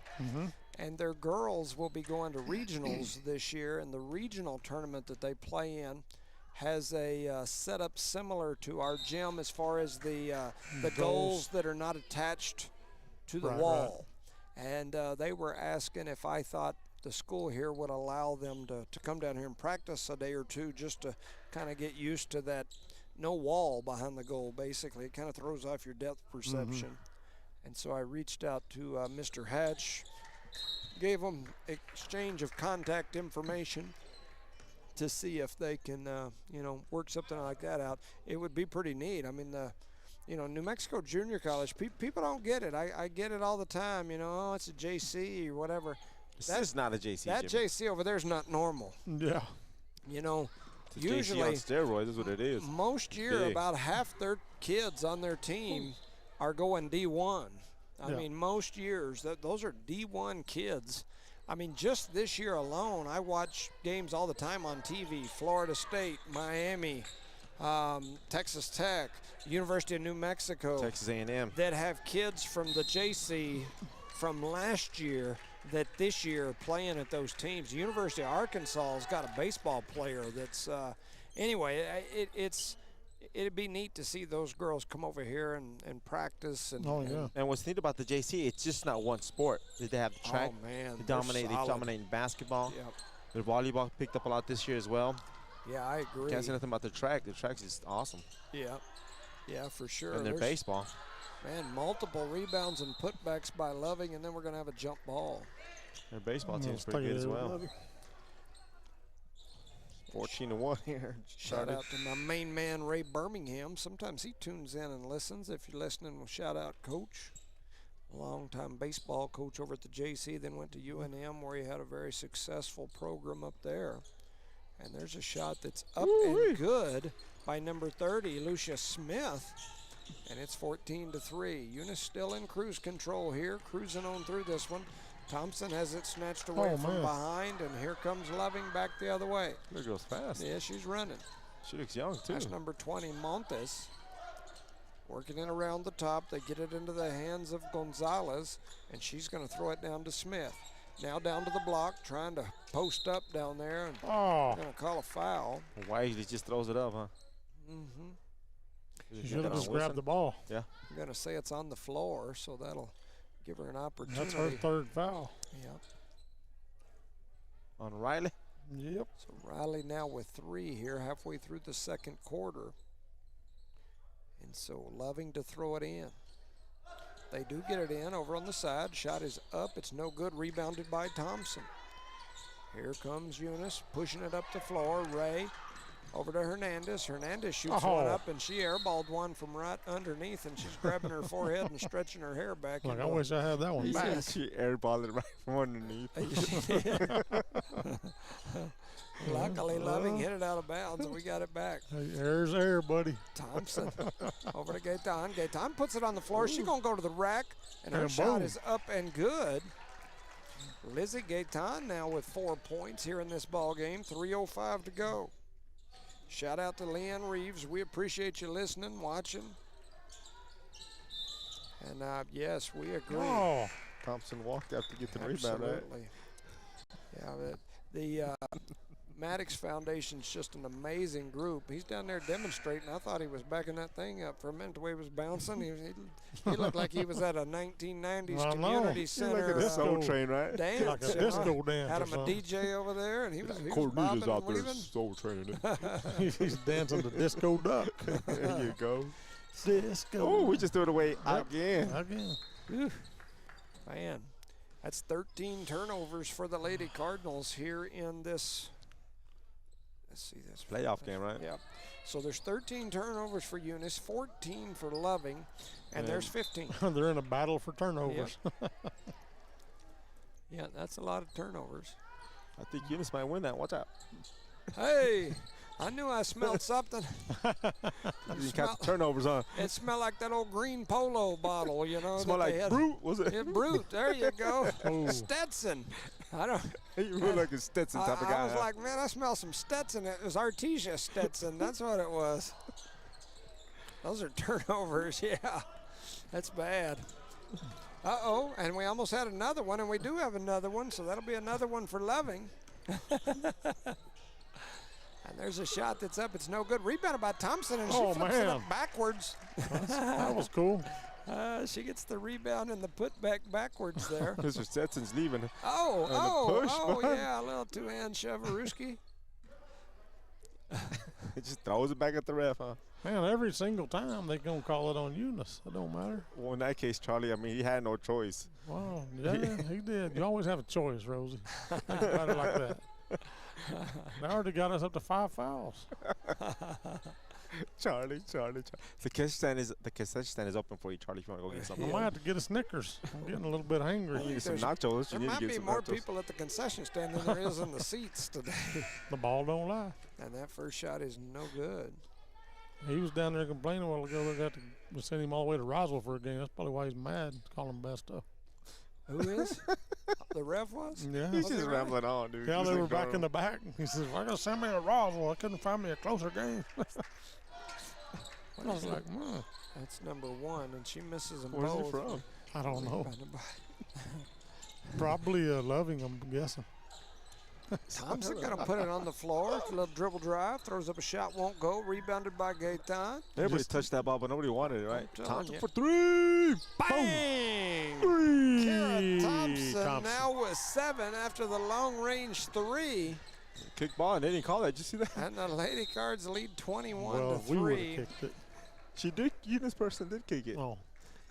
And their girls will be going to regionals this year, and the regional tournament that they play in has a setup similar to our gym as far as the goals that are not attached to the wall. Right. And they were asking if I thought the school here would allow them to come down here and practice a day or two just to kind of get used to that no wall behind the goal, basically. It kind of throws off your depth perception. And so I reached out to Mr. Hatch, gave them exchange of contact information to see if they can, you know, work something like that out. It would be pretty neat. I mean, you know, New Mexico Junior College, people don't get it. I get it all the time, you know, oh, it's a JC or whatever. That's not a JC. That Jimmy. JC over there is not normal. Yeah. You know, it's usually JC on steroids is what it is. Most year, about half their kids on their team are going D1. I mean, most years, those are D1 kids. I mean, just this year alone, I watch games all the time on TV. Florida State, Miami, Texas Tech, University of New Mexico. Texas A&M. That have kids from the JC from last year that this year are playing at those teams. The University of Arkansas has got a baseball player that's, anyway, it'd be neat to see those girls come over here and practice. And what's neat about the JC, it's just not one sport. They have the track. Oh, man. They dominate in basketball. Yep. Their volleyball picked up a lot this year as well. Yeah, I agree. Can't say nothing about the track. The track's just awesome. Yeah. Yeah, for sure. And their baseball. Man, multiple rebounds and putbacks by Loving, and then we're going to have a jump ball. Their baseball team's pretty good as well. 14-1 here. Shout out to my main man, Ray Birmingham. Sometimes he tunes in and listens. If you're listening, we'll shout out Coach. Longtime baseball coach over at the JC, then went to UNM where he had a very successful program up there. And there's a shot that's up and good by number 30, Lucia Smith. And it's 14-3. Eunice still in cruise control here, cruising on through this one. Thompson has it snatched away from behind, and here comes Loving back the other way. There goes fast. Yeah, she's running. She looks young, too. That's number 20, Montes. Working it around the top. They get it into the hands of Gonzalez, and she's going to throw it down to Smith. Now down to the block, trying to post up down there, and going to call a foul. Wisely just throws it up, huh? She should have just grabbed the ball. Yeah. I'm going to say it's on the floor, so that'll give her an opportunity. That's her third foul. Yep. On Riley? Yep. So Riley now with 3 here, halfway through the second quarter. And so Loving to throw it in. They do get it in over on the side. Shot is up. It's no good. Rebounded by Thompson. Here comes Eunice pushing it up the floor. Ray over to Hernandez. Hernandez shoots one up, and she airballed one from right underneath, and she's grabbing her forehead and stretching her hair back. Like, I wish I had that one back. She airballed it right from underneath. Luckily, Loving hit it out of bounds, and we got it back. Hey, there's air, buddy. Thompson over to Gaetan. Gaetan puts it on the floor. She's going to go to the rack, and her shot is up and good. Lizzie Gaetan now with 4 points here in this ball game. 3:05 to go. Shout out to Leanne Reeves. We appreciate you listening, watching. And yes, we agree. Oh, Thompson walked out to get the Absolutely. rebound, right? Yeah, the Maddox Foundation's just an amazing group. He's down there demonstrating. I thought he was backing that thing up for a minute the way he was bouncing. He looked like he was at a 1990s community center. Like a Soul Train, right? Dance, like a disco dance. Had or him a something. DJ over there, and he was Cornelius bobbing out and there weaving. Soul Training. He's dancing the disco duck. There you go. Disco. Oh, we just threw it away again. Again. Man, that's 13 turnovers for the Lady Cardinals here in this. Let's see this Playoff game, right? Yeah. So there's 13 turnovers for Eunice, 14 for Loving, and there's 15. They're in a battle for turnovers. Yeah, that's a lot of turnovers. I think Eunice might win that. Watch out. Hey, I knew I smelled something. You got the turnovers on. It smelled like that old green Polo bottle, you know. Smell that they like had. Brute, was it? Yeah, Brute. There you go. Oh. Stetson. I don't. You look like a Stetson type of guy. I was like, man, I smell some Stetson. It was Artesia Stetson. That's what it was. Those are turnovers. Yeah, that's bad. Uh-oh, and we almost had another one, and we do have another one, so that'll be another one for Loving. And there's a shot that's up. It's no good. Rebounded by Thompson, and she flips it up backwards. That was cool. She gets the rebound and the putback backwards there. Mr. Stetson's leaving. Oh, yeah, a little two-hand shoverooski. He just throws it back at the ref, huh? Man, every single time they gonna call it on Eunice. It don't matter. Well, in that case, Charlie, I mean, he had no choice. Wow, yeah, he did. You always have a choice, Rosie. Think about it like that. They already got us up to 5 fouls. Charlie. The concession stand is open for you, Charlie, if you want to go get I something. might have to get a Snickers. I'm getting a little bit hungry. You need some nachos. There You need might to be get some more nachos. people at the concession stand than there is in the seats today. The ball don't lie. And that first shot is no good. He was down there complaining a while ago. They got to send him all the way to Roswell for a game. That's probably why he's mad. Calling him bad stuff. Who is? The ref was? Yeah. He's just rambling on, dude. Yeah, He's they were like, back in the back. He says, "Why gonna send me to Roswell? I couldn't find me a closer game." I was like, "Man, That's number 1, and she misses them Where's both. he from? I don't know. Rebounded by Probably Loving, I'm guessing." Thompson gonna put it on the floor. A little dribble drive, throws up a shot, won't go. Rebounded by Gaetan. Everybody touched that ball, but nobody wanted it, right? telling Thompson you. for 3. Bang! Three. Kara Thompson now with 7 after the long-range 3. Kick ball, and they didn't call that. Did you see that? And the Lady Cards lead 21 Well, to we would 3. have kicked it. She did. Eunice person did kick it. Oh,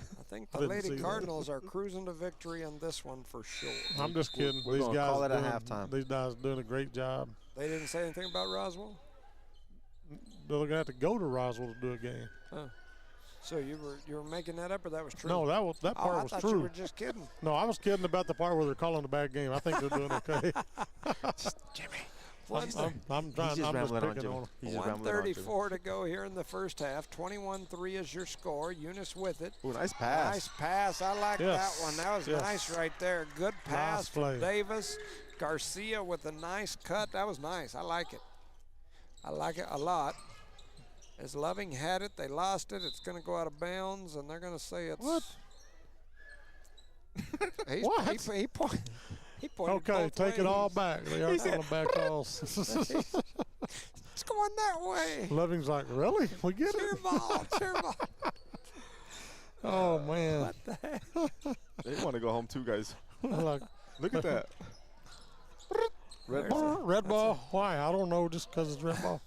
I think I the didn't see Lady that. Cardinals are cruising to victory on this one for sure. I'm just kidding. We're These gonna guys call it at doing, halftime. These guys doing a great job. They didn't say anything about Roswell? They're gonna have to go to Roswell to do a game. So you were making that up, or that was true? No, that part I was thought true. you were just kidding. No, I was kidding about the part where they're calling a bad game. I think they're doing okay. Jimmy. I'm trying. He's just I'm just rambling on picking Jimmy. on them. He's just rambling on Jimmy. 1:34 to go here in the first half. 21-3 is your score. Eunice with it. Ooh, nice pass. Nice pass. I like Yes. that one. That was Yes. nice right there. Good pass Nice from play. Davis. Garcia with a nice cut. That was nice. I like it. I like it a lot. As Loving had it, they lost it. It's going to go out of bounds, and they're going to say it's. What? What? He pointed Okay, both take it all ways. back. They are calling bad calls. It's going that way. Loving's like, really? We get Cheer it? ball. Cheer ball. Oh man! What the heck? They want to go home too, guys. Like, Look at that. Red ball. red ball? Why? I don't know. Just because it's red ball.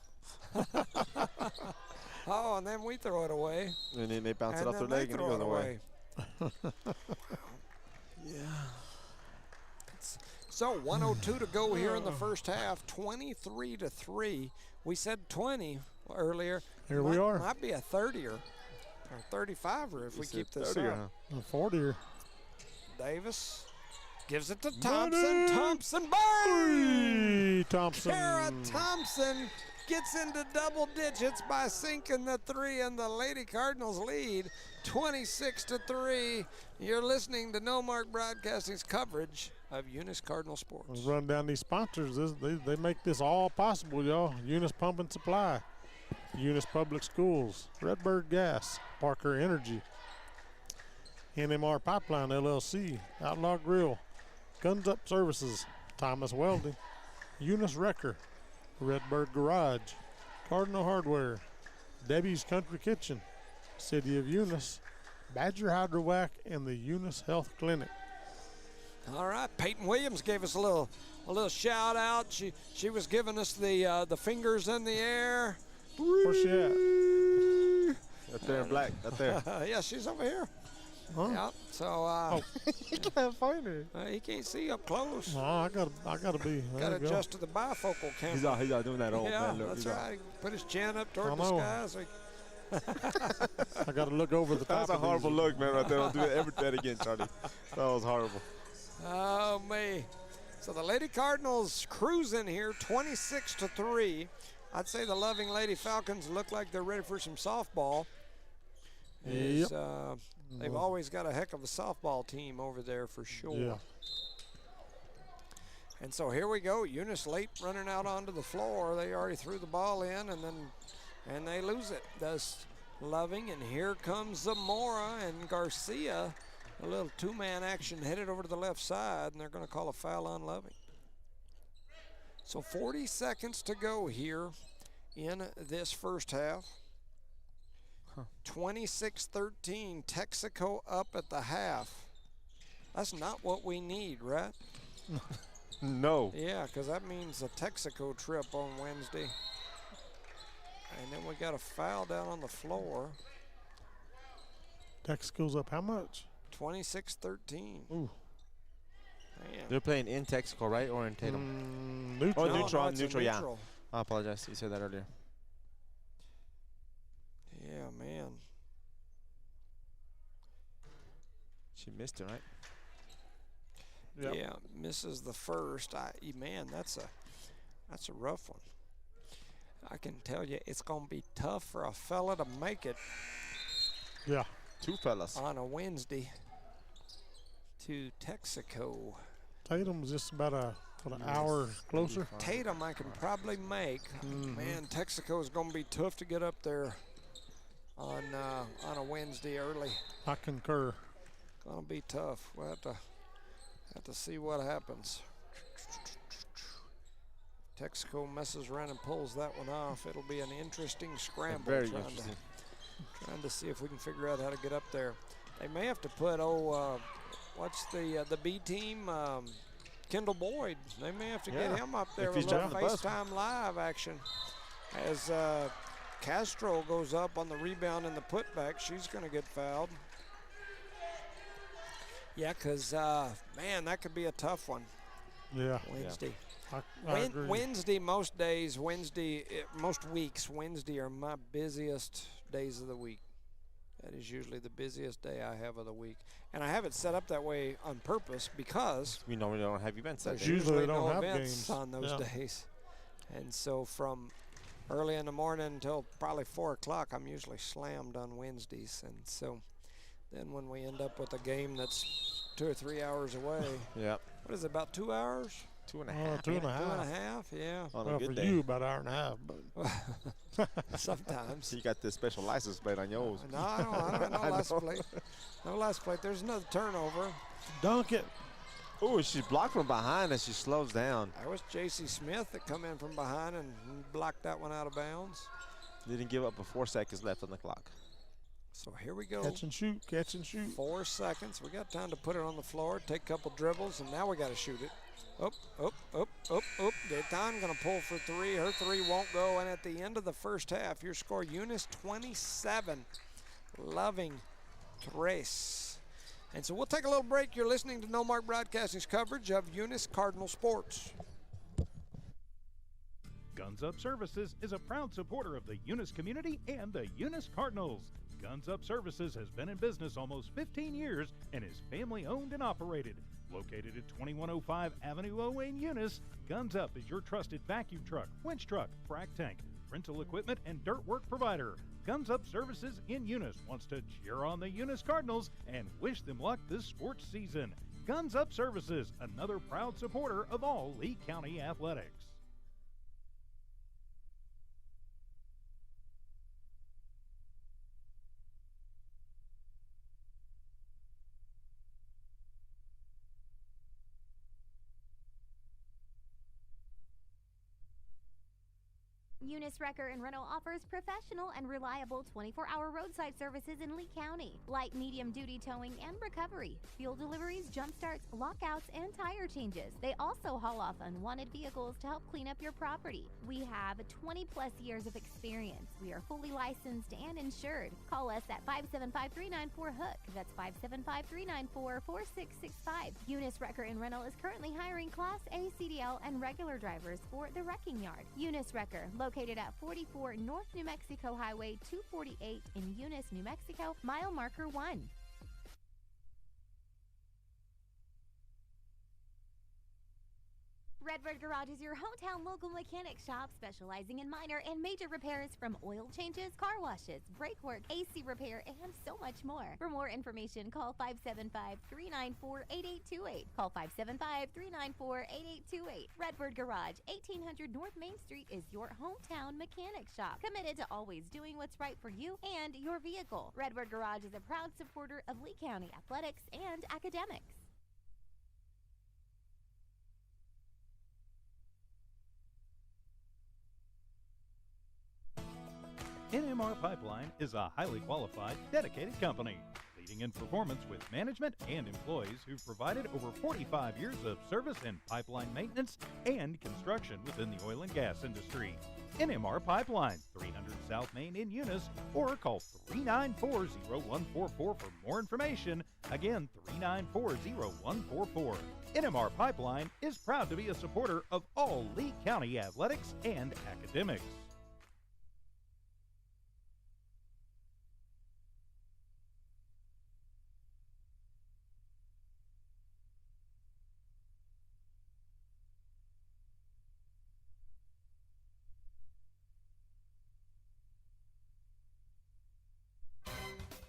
Oh, and then we throw it away. And then they bounce And it off their then leg they and it throw goes it away. Yeah. So 1:02 to go here in the first half. 23-3. We said 20 earlier. Here we are. Might be a 30er or 35er if we keep this 30, up. huh? 40er. Davis gives it to Thompson. Money. Thompson, bang! Thompson. Kara Thompson gets into double digits by sinking the 3, and the Lady Cardinals lead 26-3. You're listening to No Mark Broadcasting's coverage of Eunice Cardinal Sports. Let's run down these sponsors. They make this all possible, y'all. Eunice Pump and Supply, Eunice Public Schools, Redbird Gas, Parker Energy, NMR Pipeline LLC, Outlaw Grill, Guns Up Services, Thomas Welding, Eunice Wrecker, Redbird Garage, Cardinal Hardware, Debbie's Country Kitchen, City of Eunice, Badger Hydrovac, and the Eunice Health Clinic. All right, Peyton Williams gave us a little shout out. She was giving us the fingers in the air. Where's she at? Up there in black, up there. Yeah, she's over here. Huh? Yeah, so He can't find her. he can't see up close. No, I gotta be. Got to There you go. adjust to the bifocal camera. He's out doing that old Yeah, man look. that's He's out. right. He put his chin up toward I the know. sky. So I gotta look over the top. That's a of horrible these. look, man, right there. Don't do that ever that again, Charlie. That was horrible. Oh, me. So the Lady Cardinals cruising here, 26-3. I'd say the Loving Lady Falcons look like they're ready for some softball. Yep. They've always got a heck of a softball team over there for sure. Yeah. And so here we go. Eunice late running out onto the floor. They already threw the ball in, and they lose it. Does Loving, and here comes Zamora and Garcia. A little two-man action headed over to the left side, and they're going to call a foul on Loving. So 40 seconds to go here in this first half. 26-13, Texaco up at the half. That's not what we need, right? No. Yeah, because that means a Texaco trip on Wednesday. And then we got a foul down on the floor. Texaco's up how much? 26-13. Ooh. Man. They're playing in Texaco, right? Or in Tatum? Neutral. Oh, neutral, it's a neutral, yeah. neutral. I apologize. You said that earlier. Yeah, man. She missed it, right? Yep. Yeah, misses the first. Man, that's a rough one. I can tell you it's going to be tough for a fella to make it Yeah. Two fellas. on a Wednesday to Texaco. Tatum's just about an hour closer. Tatum I can probably make. Man, Texaco is going to be tough to get up there on a Wednesday early. I concur. Gonna be tough. We'll have to see what happens. Texaco messes around and pulls that one off. It'll be an interesting scramble. Very trying interesting. Trying to see if we can figure out how to get up there. They may have to put what's the B team? Kendall Boyd. They may have to get him up there If with he's a little driving the bus. FaceTime live action. As Castro goes up on the rebound and the putback, she's going to get fouled. Yeah, because, man, that could be a tough one Yeah. Wednesday. I agree. Wednesday, most weeks, Wednesday are my busiest days of the week. That is usually the busiest day I have of the week. And I have it set up that way on purpose because We normally don't have events that there's day. Usually usually they don't no have events games. on those Yeah. days. And so from early in the morning until probably 4 o'clock, I'm usually slammed on Wednesdays. And so then when we end up with a game that's 2 or 3 hours away, Yeah. what is it, about 2 hours? 2.5. 2.5. 2.5, yeah. On a Well, good for day. you, about an hour and a half. But Sometimes. You got the special license plate on yours. No, I don't have no I license know. plate. No license plate. There's another turnover. dunk it. Oh, she's blocked from behind as she slows down. That was J.C. Smith that come in from behind and blocked that one out of bounds. Didn't give up with 4 seconds left on the clock. So here we go. Catch and shoot. Catch and shoot. 4 seconds. We got time to put it on the floor, take a couple dribbles, and now we got to shoot it. Up. Gaetan going to pull for 3. Her 3 won't go. And at the end of the first half, your score, Eunice 27, Loving 3. And so we'll take a little break. You're listening to No Mark Broadcasting's coverage of Eunice Cardinal Sports. Guns Up Services is a proud supporter of the Eunice community and the Eunice Cardinals. Guns Up Services has been in business almost 15 years and is family owned and operated. Located at 2105 Avenue O in Eunice, Guns Up is your trusted vacuum truck, winch truck, frac tank, rental equipment and dirt work provider. Guns Up Services in Eunice wants to cheer on the Eunice Cardinals and wish them luck this sports season. Guns Up Services, another proud supporter of all Lee County athletics. Eunice Wrecker and Rental offers professional and reliable 24-hour roadside services in Lee County. Light medium duty towing and recovery, fuel deliveries, jump starts, lockouts, and tire changes. They also haul off unwanted vehicles to help clean up your property. We have 20-plus years of experience. We are fully licensed and insured. Call us at 575-394-HOOK. That's 575-394-4665. Eunice Wrecker and Rental is currently hiring Class A CDL and regular drivers for the wrecking yard. Eunice Wrecker, located at 44 North New Mexico Highway 248 in Eunice, New Mexico, mile marker 1. Redbird Garage is your hometown local mechanic shop specializing in minor and major repairs from oil changes, car washes, brake work, AC repair, and so much more. For more information, call 575-394-8828. Call 575-394-8828. Redbird Garage, 1800 North Main Street is your hometown mechanic shop, committed to always doing what's right for you and your vehicle. Redbird Garage is a proud supporter of Lee County athletics and academics. NMR Pipeline is a highly qualified, dedicated company, leading in performance with management and employees who've provided over 45 years of service in pipeline maintenance and construction within the oil and gas industry. NMR Pipeline, 300 South Main in Eunice, or call 394-0144 for more information. Again, 394-0144. NMR Pipeline is proud to be a supporter of all Lee County athletics and academics.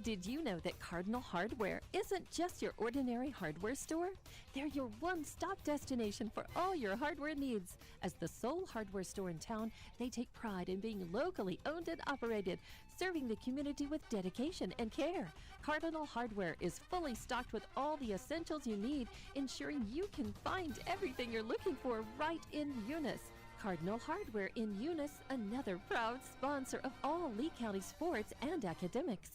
Did you know that Cardinal Hardware isn't just your ordinary hardware store? They're your one-stop destination for all your hardware needs. As the sole hardware store in town, they take pride in being locally owned and operated, serving the community with dedication and care. Cardinal Hardware is fully stocked with all the essentials you need, ensuring you can find everything you're looking for right in Eunice. Cardinal Hardware in Eunice, another proud sponsor of all Lee County sports and academics.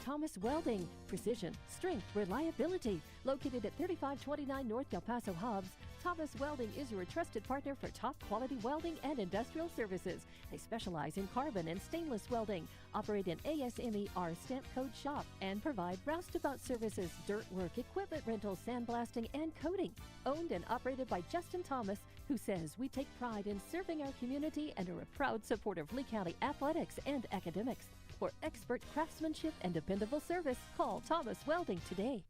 Thomas Welding, precision, strength, reliability. Located at 3529 North Del Paso Hobbs, Thomas Welding is your trusted partner for top quality welding and industrial services. They specialize in carbon and stainless welding, operate an ASME-R stamp code shop, and provide roustabout services, dirt work, equipment rental, sandblasting, and coating. Owned and operated by Justin Thomas, who says we take pride in serving our community and are a proud supporter of Lee County athletics and academics. For expert craftsmanship and dependable service, call Thomas Welding today.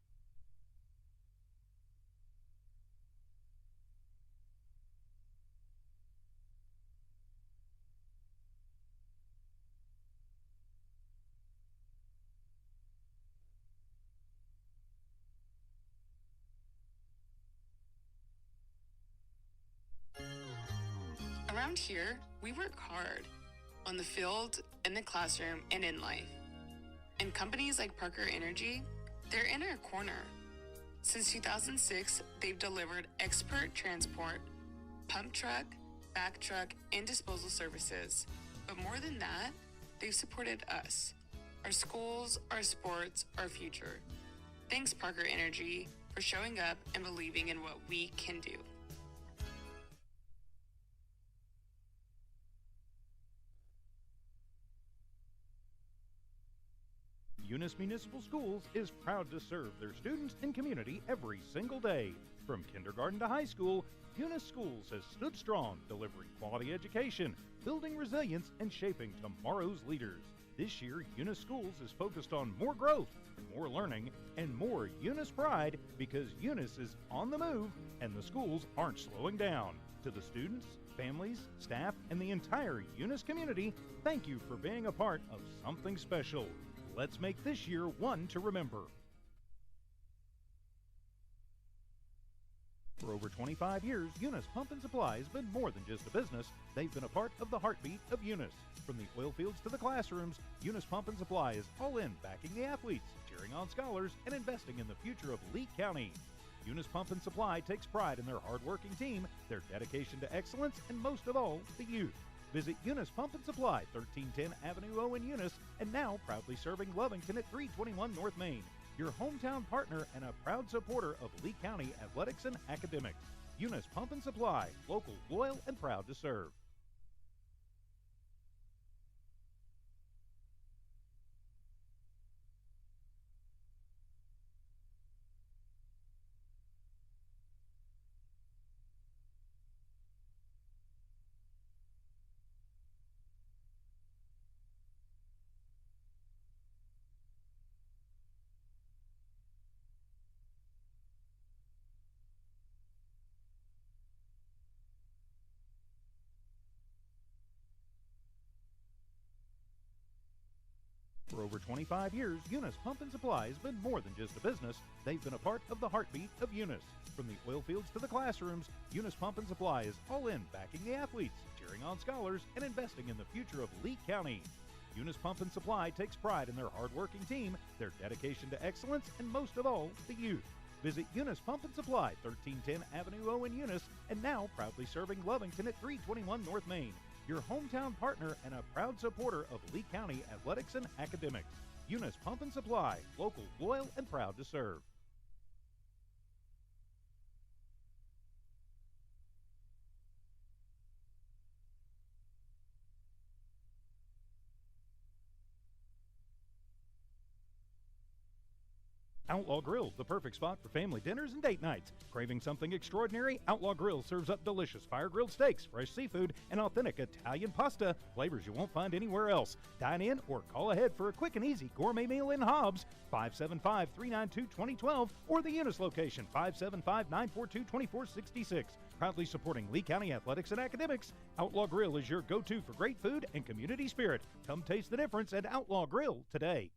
Around here, we work hard on the field, in the classroom, and in life. And companies like Parker Energy, they're in our corner. Since 2006, they've delivered expert transport, pump truck, back truck, and disposal services. But more than that, they've supported us, our schools, our sports, our future. Thanks, Parker Energy, for showing up and believing in what we can do. Eunice Municipal Schools is proud to serve their students and community every single day. From kindergarten to high school, Eunice Schools has stood strong, delivering quality education, building resilience, and shaping tomorrow's leaders. This year, Eunice Schools is focused on more growth, more learning, and more Eunice pride because Eunice is on the move and the schools aren't slowing down. To the students, families, staff, and the entire Eunice community, thank you for being a part of something special. Let's make this year one to remember. For over 25 years, Eunice Pump and Supply has been more than just a business. They've been a part of the heartbeat of Eunice. From the oil fields to the classrooms, Eunice Pump and Supply is all in backing the athletes, cheering on scholars, and investing in the future of Lee County. Eunice Pump and Supply takes pride in their hard-working team, their dedication to excellence, and most of all, the youth. Visit Eunice Pump and Supply, 1310 Avenue O in Eunice, and now proudly serving Lovington at 321 North Main. Your hometown partner and a proud supporter of Lee County athletics and academics. Eunice Pump and Supply, local, loyal, and proud to serve. For over 25 years, Eunice Pump and Supply has been more than just a business. They've been a part of the heartbeat of Eunice. From the oil fields to the classrooms, Eunice Pump and Supply is all in backing the athletes, cheering on scholars, and investing in the future of Lee County. Eunice Pump and Supply takes pride in their hard-working team, their dedication to excellence, and most of all, the youth. Visit Eunice Pump and Supply, 1310 Avenue O in Eunice, and now proudly serving Lovington at 321 North Main. Your hometown partner and a proud supporter of Lee County athletics and academics. Eunice Pump and Supply, local, loyal, and proud to serve. Outlaw Grill, the perfect spot for family dinners and date nights. Craving something extraordinary? Outlaw Grill serves up delicious fire-grilled steaks, fresh seafood, and authentic Italian pasta, flavors you won't find anywhere else. Dine in or call ahead for a quick and easy gourmet meal in Hobbs, 575-392-2012, or the Eunice location, 575-942-2466. Proudly supporting Lee County athletics and academics, Outlaw Grill is your go-to for great food and community spirit. Come taste the difference at Outlaw Grill today.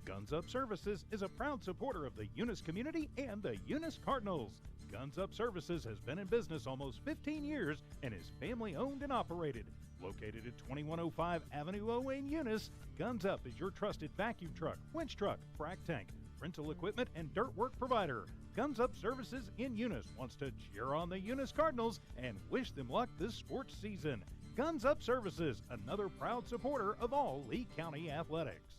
Guns Up Services is a proud supporter of the Eunice community and the Eunice Cardinals. Guns Up Services has been in business almost 15 years and is family owned and operated. Located at 2105 Avenue O in Eunice, Guns Up is your trusted vacuum truck, winch truck, frac tank, rental equipment, and dirt work provider. Guns Up Services in Eunice wants to cheer on the Eunice Cardinals and wish them luck this sports season. Guns Up Services, another proud supporter of all Lee County athletics.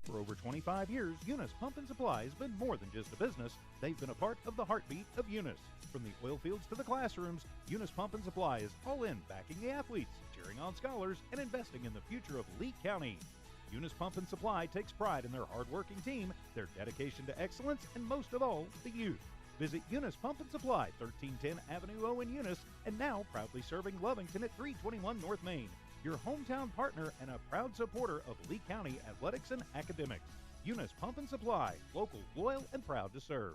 For over 25 years, Eunice Pump and Supply has been more than just a business. They've been a part of the heartbeat of Eunice. From the oil fields to the classrooms, Eunice Pump and Supply is all in backing the athletes, cheering on scholars, and investing in the future of Lee County. Eunice Pump and Supply takes pride in their hard-working team, their dedication to excellence, and most of all, the youth. Visit Eunice Pump and Supply, 1310 Avenue O in Eunice, and now proudly serving Lovington at 321 North Main. Your hometown partner and a proud supporter of Lee County athletics and academics. Eunice Pump and Supply, local, loyal, and proud to serve.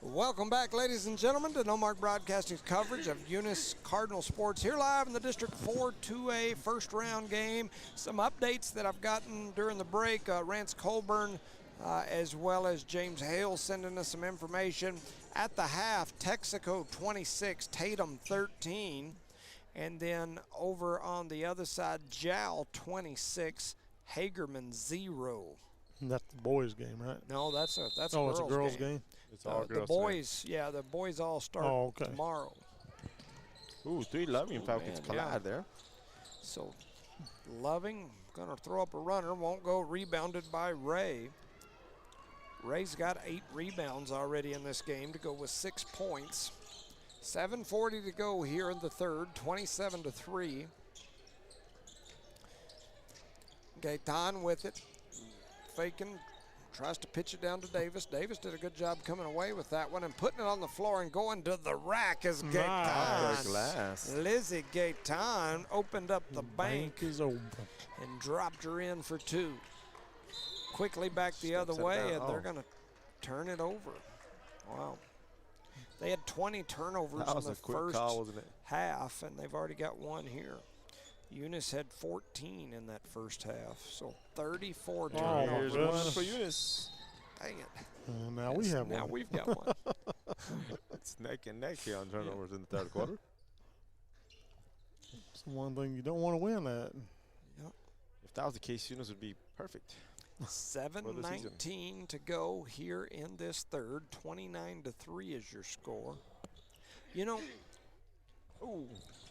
Welcome back, ladies and gentlemen, to No Mark Broadcasting's coverage of Eunice Cardinal Sports here live in the District 4 2A first round game. Some updates that I've gotten during the break. Rance Colburn as well as James Hale sending us some information. At the half, Texaco 26, Tatum 13. And then over on the other side, Jowl 26, Hagerman 0. That's the boys' game, right? No, that's a It's a girls' game. It's all The girls. boys, yeah, the boys all start tomorrow. Ooh, 3 Loving Falcons man, collide there. So Loving gonna throw up a runner, won't go, rebounded by Ray. Ray's got 8 rebounds already in this game to go with 6 points. 7:40 to go here in the third, 27-3. Gaetan with it, faking, tries to pitch it down to Davis. Davis did a good job coming away with that one and putting it on the floor and going to the rack as Gaetan. Glass. Lizzie Gaetan opened up the bank is open. and dropped her in for 2. Quickly back the other Steps it way, down. and they're going to turn it over. Wow. They had 20 turnovers That in was the a quick first call, wasn't it? half, and they've already got 1 here. Eunice had 14 in that first half, so 34 Oh, turnovers. Here's one goodness. for Eunice. Dang it. Now we have Now one. we've got one. It's neck and neck here on turnovers in the third quarter. It's the one thing you don't want to win at. If that was the case, Eunice would be perfect. 7:19 to go here in this third. 29-3 is your score. You know, Ooh.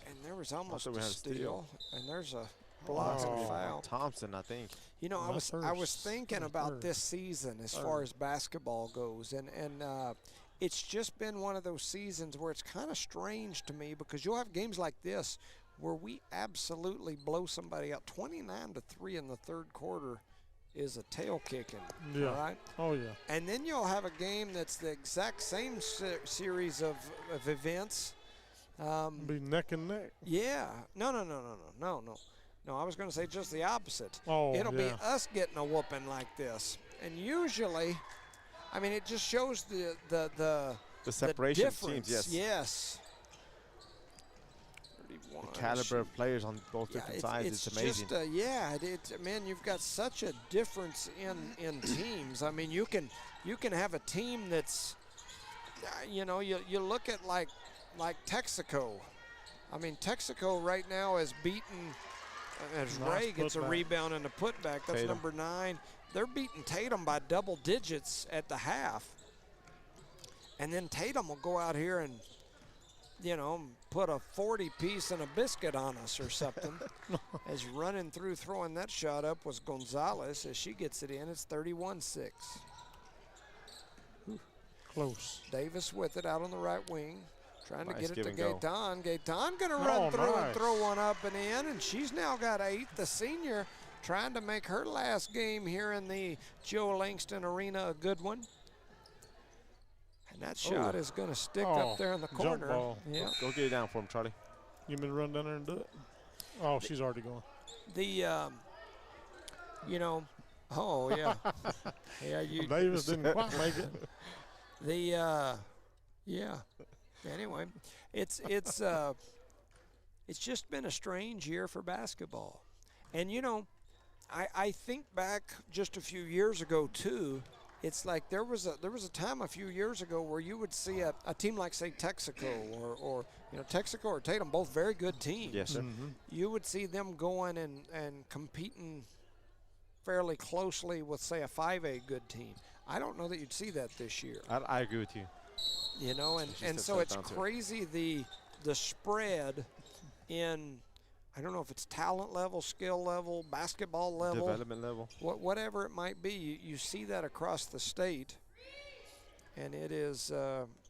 and there was almost thought we a had a steal. steal, and there's a block and Oh. foul. Thompson, I think. You know, I was first. thinking about this season as far as basketball goes, and it's just been one of those seasons where it's kind of strange to me because you'll have games like this where we absolutely blow somebody out. 29-3 in the third quarter is a tail kicking. Yeah. All right. Oh, yeah. And then you'll have a game that's the exact same series of events. Be neck and neck. Yeah. No. No, I was going to say just the opposite. Oh, It'll be yeah. us getting a whooping like this. And usually, I mean, it just shows the separation of difference. teams, yes. Yes. 31. The caliber of players on both different sides, it's amazing. Just, man, you've got such a difference in teams. I mean, you can have a team that's, you look at like Texaco. I mean, Texaco right now is beaten, as Nice Ray gets a putback. rebound and a putback. That's Tatum. number 9. They're beating Tatum by double digits at the half. And then Tatum will go out here and, put a 40-piece and a biscuit on us or something. As running through, throwing that shot up was Gonzalez. As she gets it in, it's 31-6. Close. Davis with it out on the right wing. Trying to Nice get it give to and go. Gaetan. Gaetan going to run Oh, through and nice. throw one up and in, and she's now got 8. The senior trying to make her last game here in the Joe Langston Arena a good one. And that shot is going to stick up there in the jump corner. ball. Yeah. Go get it down for him, Charlie. You mean run down there and do it? Oh, she's already going. The, oh, yeah. Yeah, you. Davis didn't quite make it. The yeah. Anyway, it's just been a strange year for basketball. And I think back just a few years ago too. It's like there was a time a few years ago where you would see a team like, say, Texaco or Texaco or Tatum, both very good teams. Yes, sir. You would see them going and competing fairly closely with, say, a 5A good team. I don't know that you'd see that this year. I agree with you. And so it's crazy the spread in, I don't know if it's talent level, skill level, basketball level, Development level. whatever it might be. You see that across the state, and it is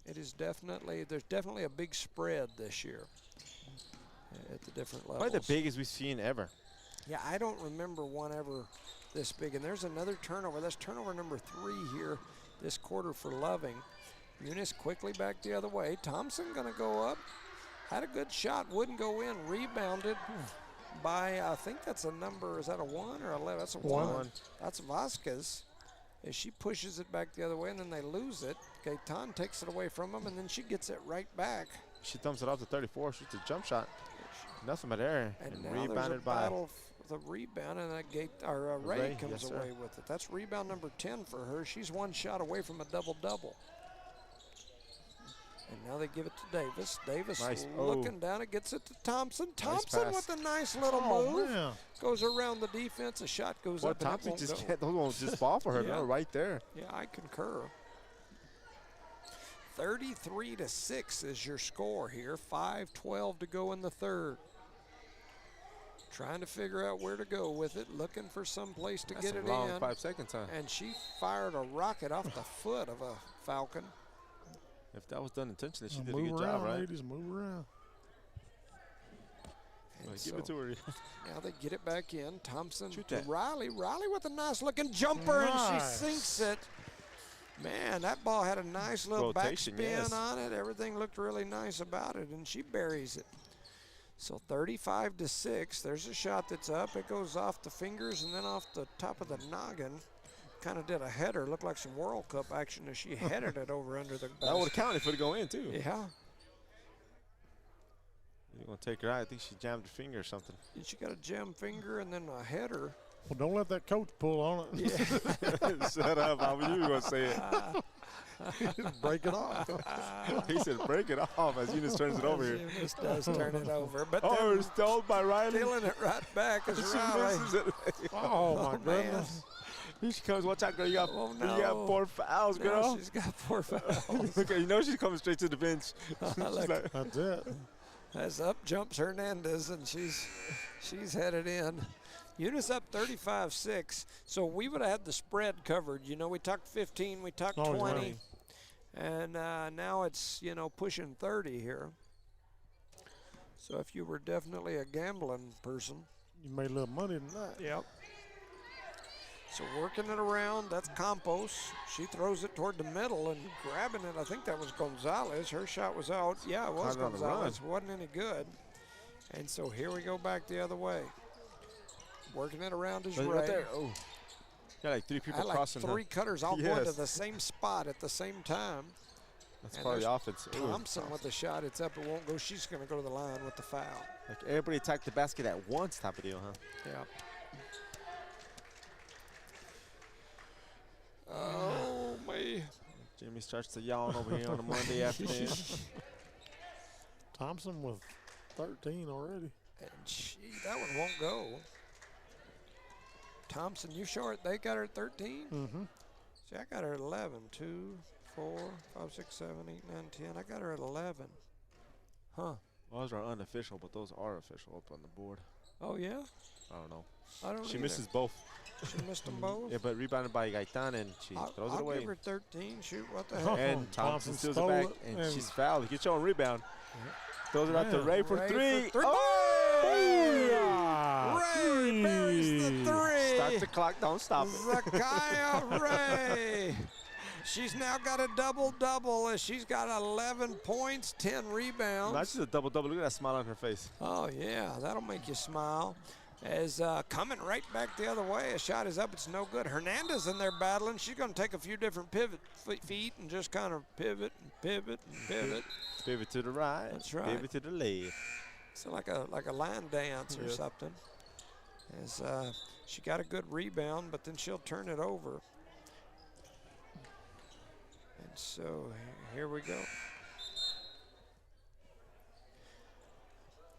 there's definitely a big spread this year at the different levels. Probably the biggest we've seen ever. Yeah, I don't remember one ever this big. And there's another turnover. That's turnover number 3 here this quarter for Loving. Eunice quickly back the other way. Thompson going to go up. Had a good shot. Wouldn't go in. Rebounded by, I think that's a number. Is that a 1 or 11? That's a 1. That's Vasquez. As she pushes it back the other way, and then they lose it. Gaetan takes it away from them, and then she gets it right back. She thumps it off to 34. Shoots a jump shot. Nothing but air. And now rebounded there's a by battle for the rebound, and that Ray comes yes, away sir. with it. That's rebound number 10 for her. She's 1 shot away from a double-double. And now they give it to Davis. Davis Nice. looking down. It gets it to Thompson. Thompson pass. with a nice little Oh, move. man. Goes around the defense. A shot goes Well, up and it Thompson won't just go. can't, those won't just fall for her. Yeah. They're right there. Yeah, I concur. 33-6 is your score here. 5:12 to go in the third. Trying to figure out where to go with it, looking for some place to That's get a it long in. 5 seconds, huh? And she fired a rocket off the foot of a Falcon. If that was done intentionally, she Now did a good move job, around, right? ladies, move around. And Give it to her. now they get it back in. Thompson Shoot to that. Riley. Riley with a nice looking jumper, and she Nice. sinks it. Man, that ball had a nice little Rotation, backspin yes. on it. Everything looked really nice about it, and she buries it. So 35-6. There's a shot that's up. It goes off the fingers and then off the top of the noggin. Kind of did a header. Looked like some World Cup action as she headed it over under the That would have counted if it would go in, too. Yeah. You're going to take her out. I think she jammed her finger or something. And she got a gem finger and then a header. Well, don't let that coach pull on it. Yeah. Shut up. How were you going to say it? Break it off. He said, break it off as Eunice turns it over here. Eunice does turn it over. But Oh, then it's stole by Riley. stealing it right back is She Riley. misses it. Oh, my man. goodness. Here she comes. Watch out, girl. You got, Oh, you got no. 4 fouls, Now girl. she's got 4 fouls. Okay, you know she's coming straight to the bench. She's Look. like, That's it. As up jumps Hernandez, and she's headed in. Eunice up 35-6. So we would have had the spread covered. You know, we talked 15, we talked Oh, 20. And now it's, you know, pushing 30 here. So if you were definitely a gambling person. You made a little money tonight. Yep. So working it around, that's Campos. She throws it toward the middle and grabbing it. I think that was Gonzalez. Her shot was out. Yeah, it was Caught it on the Gonzalez. Wasn't any good. And so here we go back the other way. Working it around is Ray. right there. Oh. Got like 3 I people had like crossing her. 3 cutters all going to Yes. the same spot at the same time. That's and part of the there's offense. Ooh. Thompson with the shot. It's up. It won't go. She's going to go to the line with the foul. Like everybody attacked the basket at once type of deal, huh? Yeah. Oh, me. Jimmy starts to yawn over here on a Monday afternoon. Thompson with 13 already. And that one won't go. Thompson, you short. They got her at 13? Mm-hmm. See, I got her at 11. 2, 4, 5, 6, 7, 8, 9, 10. I got her at 11. Huh. Those are unofficial, but those are official up on the board. Oh, yeah? I don't know. I don't She either. misses both. She missed them both? Yeah, but rebounded by Gaitan, and she throws I'll it away. give her 13. Shoot, what the heck? And Thompson Thompson steals it stole back, it, and and- she's fouled. Get your own rebound. Throws it out to Yeah. Ray for Ray 3. for 3. Oh! Ray buries the 3. Start the clock. Don't stop it. Zakiah Ray. She's now got a double-double as she's got 11 points, 10 rebounds. Not just a double-double. Look at that smile on her face. Oh, yeah, that'll make you smile. As coming right back the other way, a shot is up, it's no good. Hernandez in there battling. She's going to take a few different feet and just kind of pivot and pivot and pivot. Pivot to the right. That's right. Pivot to the left. So like a line dance or something. As she got a good rebound, but then she'll turn it over. And so here we go.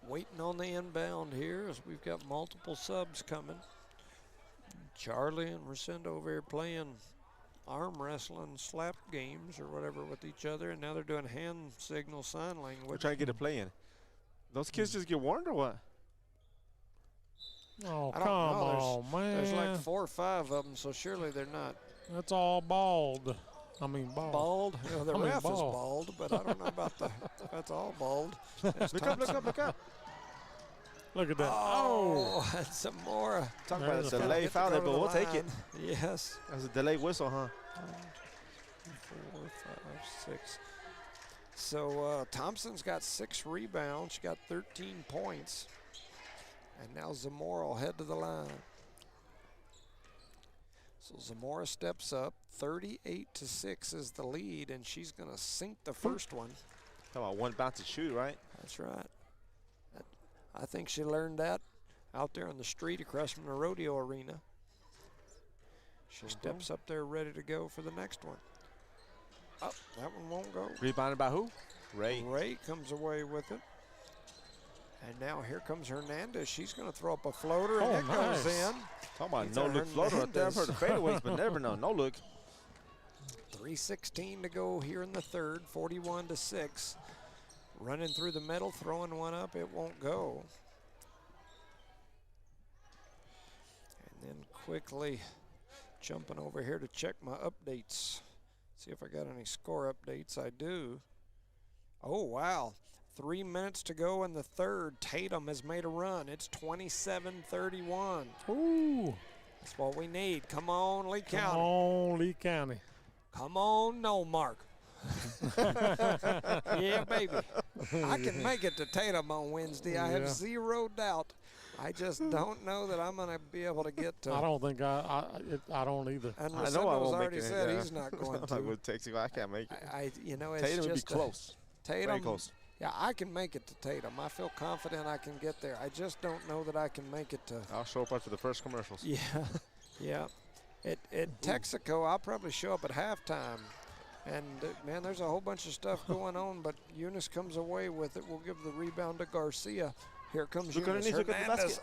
Waiting on the inbound here as we've got multiple subs coming. Charlie and Resenda over here playing arm wrestling slap games or whatever with each other, and now they're doing hand signal sign We're language. trying to get a play in. Those kids just get warned or what? Oh, I come don't know. on, man. There's like 4 or 5 of them, so surely they're not That's all bald. I mean, bald. bald. You know, the I mean, ref is bald. bald, but I don't know about the. That's all bald. That's Look up, look up, look up. Look at that. Oh, and some more. Talk There's about a a foul. delay foul there, but we'll take it. Yes. That's a delayed whistle, huh? 4, 5, 6. So Thompson's got 6 rebounds. She got 13 points. And now Zamora will head to the line. So Zamora steps up. 38-6 is the lead, and she's going to sink the first one. Talk about one bounce and shoot, right? That's right. I think she learned that out there on the street across from the rodeo arena. She steps up there ready to go for the next one. Oh, that one won't go. Rebounded by who? Ray. comes away with it. And now here comes Hernandez. She's going to throw up a floater, and it goes in. Talking about It's no-look floater right there. I've heard of fadeaways, but never know. No-look. 3:16 to go here in the third, 41-6. Running through the middle, throwing one up, it won't go. And then quickly jumping over here to check my updates. See if I got any score updates. I do. Oh, wow. 3 minutes to go in the third. Tatum has made a run. It's 27-31. Ooh. That's what we need. Come on, Lee County. Come on, Lee County. Come on, no Mark. Yeah, baby. I can make it to Tatum on Wednesday. I have zero doubt. I just don't know that I'm going to be able to get to. I don't think I don't either. And I know I won't already make it. said he's not going to. I'm not text you. I can't make it. You know, it's Tatum would be just close. Tatum. Very close. Yeah, I can make it to Tatum. I feel confident I can get there. I just don't know that I can make it to. I'll show up after the first commercials. Yeah, yeah. At Texaco, I'll probably show up at halftime. And, man, there's a whole bunch of stuff going on, but Eunice comes away with it. We'll give the rebound to Garcia. Here comes Eunice. Look at the basket.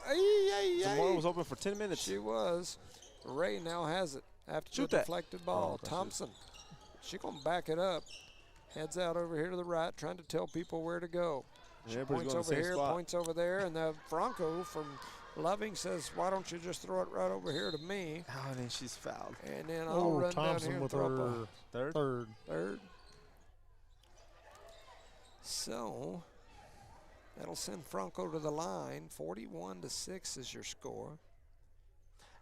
Zamora was open for 10 minutes. She was. Ray now has it after Shoot the that. deflected ball. Thompson. She's going to back it up. Heads out over here to the right, trying to tell people where to go. She points over here, points over there, and Franco from Loving says, why don't you just throw it right over here to me? Oh, and then she's fouled. And then I'll run Thompson down here with and throw her up third. So that'll send Franco to the line. 41-6 is your score.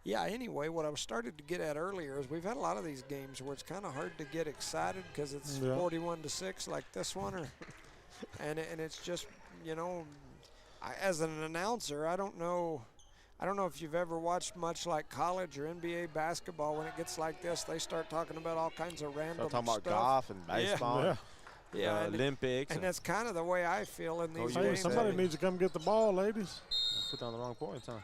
Yeah, anyway, what I was started to get at earlier is we've had a lot of these games where it's kind of hard to get excited because it's 41-6 like this one, and it's just, you know, as an announcer, I don't know if you've ever watched much like college or NBA basketball. When it gets like this, they start talking about all kinds of random talking stuff. about golf and baseball, Olympics, and that's kind of the way I feel in these Hey, games. somebody needs to come get the ball, ladies. Put down the wrong point, huh?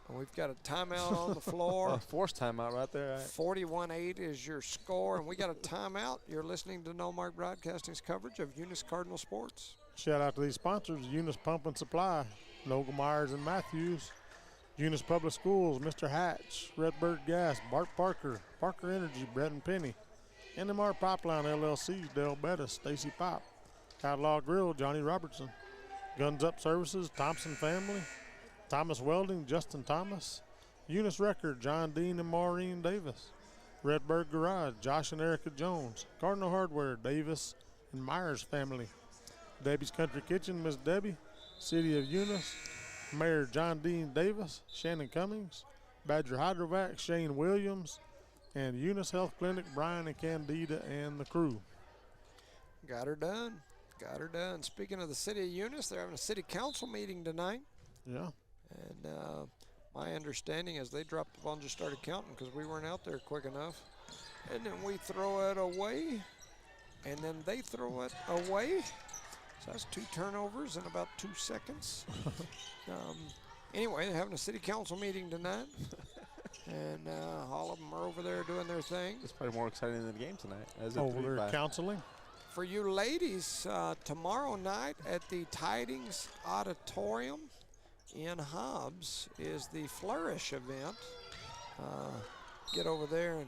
We've got a timeout on the floor. Forced timeout right there. Right? 41-8 is your score, and we got a timeout. You're listening to No Mark Broadcasting's coverage of Eunice Cardinal Sports. Shout out to these sponsors: Eunice Pump and Supply, Noble Myers and Matthews, Eunice Public Schools, Mr. Hatch, Redbird Gas, Bart Parker, Parker Energy, Brett and Penny, NMR Pipeline LLC, Dale Bettis, Stacy Pop, Outlaw Grill, Johnny Robertson, Guns Up Services, Thompson Family, Thomas Welding, Justin Thomas, Eunice Record, John Dean and Maureen Davis, Redbird Garage, Josh and Erica Jones, Cardinal Hardware, Davis and Myers Family, Debbie's Country Kitchen, Miss Debbie, City of Eunice, Mayor John Dean Davis, Shannon Cummings, Badger Hydrovac, Shane Williams, and Eunice Health Clinic, Brian and Candida and the crew. Got her done. Got her done. Speaking of the city of Eunice, they're having a city council meeting tonight. Yeah. And my understanding is they dropped the ball and just started counting because we weren't out there quick enough. And then we throw it away. And then they throw it away. So that's 2 turnovers in about 2 seconds. Anyway, they're having a city council meeting tonight. And all of them are over there doing their thing. It's probably more exciting than the game tonight. Over there counseling. For you ladies, tomorrow night at the Tidings Auditorium in Hobbs is the Flourish event. Get over there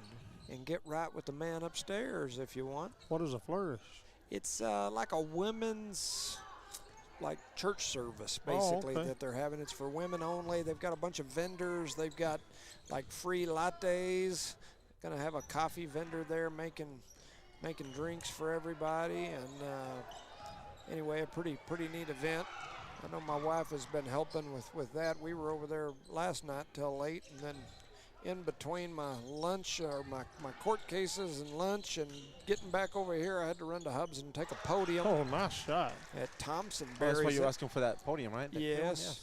and get right with the man upstairs if you want. What is a flourish? It's like a women's church service, basically, that they're having. It's for women only. They've got a bunch of vendors. They've got free lattes. Gonna have a coffee vendor there making drinks for everybody. And anyway, a pretty neat event. I know my wife has been helping with that. We were over there last night till late, and then in between my lunch or my court cases and lunch and getting back over here, I had to run to Hubs and take a podium. Oh, nice shot. At Thompson. That's why you're asking for that podium, right? Yes.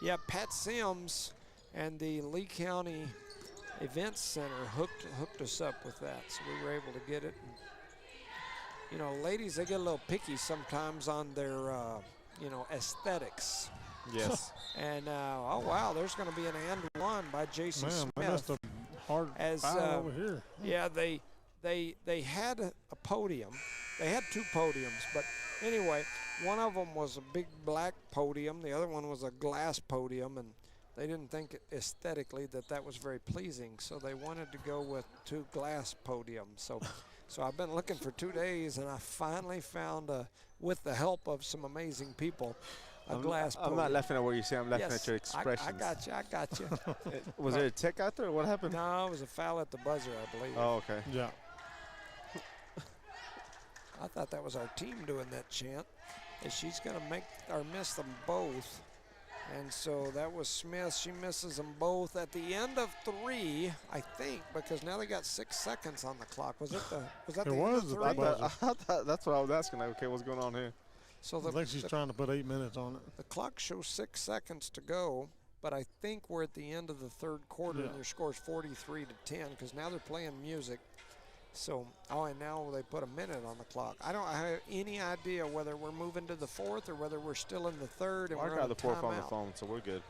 Yeah, Pat Sims and the Lee County Events Center hooked us up with that, so we were able to get it. And, you know, ladies, they get a little picky sometimes on their, aesthetics. Yes. And, oh, wow, there's going to be an and one by J.C. Smith. That's a hard foul over here. Yeah, they had a podium. They had 2 podiums, but Anyway, one of them was a big black podium. The other one was a glass podium, and they didn't think aesthetically that was very pleasing, so they wanted to go with 2 glass podiums. So I've been looking for 2 days, and I finally found, with the help of some amazing people, a glass podium. I'm not laughing at what you say. I'm laughing Yes, at your expressions. I got you. Was there a tech out there, or what happened? No, it was a foul at the buzzer, I believe. Oh, okay. Yeah. I thought that was our team doing that chant. And she's going to make or miss them both. And so that was Smith. She misses them both at the end of 3, I think, because now they got 6 seconds on the clock. Was that the end of 3? I thought that's what I was asking. Like, okay, what's going on here? So I think she's trying to put 8 minutes on it. The clock shows 6 seconds to go, but I think we're at the end of the 3rd quarter, and your score is 43-10 because now they're playing music. So, and now they put a minute on the clock. I don't have any idea whether we're moving to the 4th or whether we're still in the 3rd. And I got the 4th on the phone, so we're good.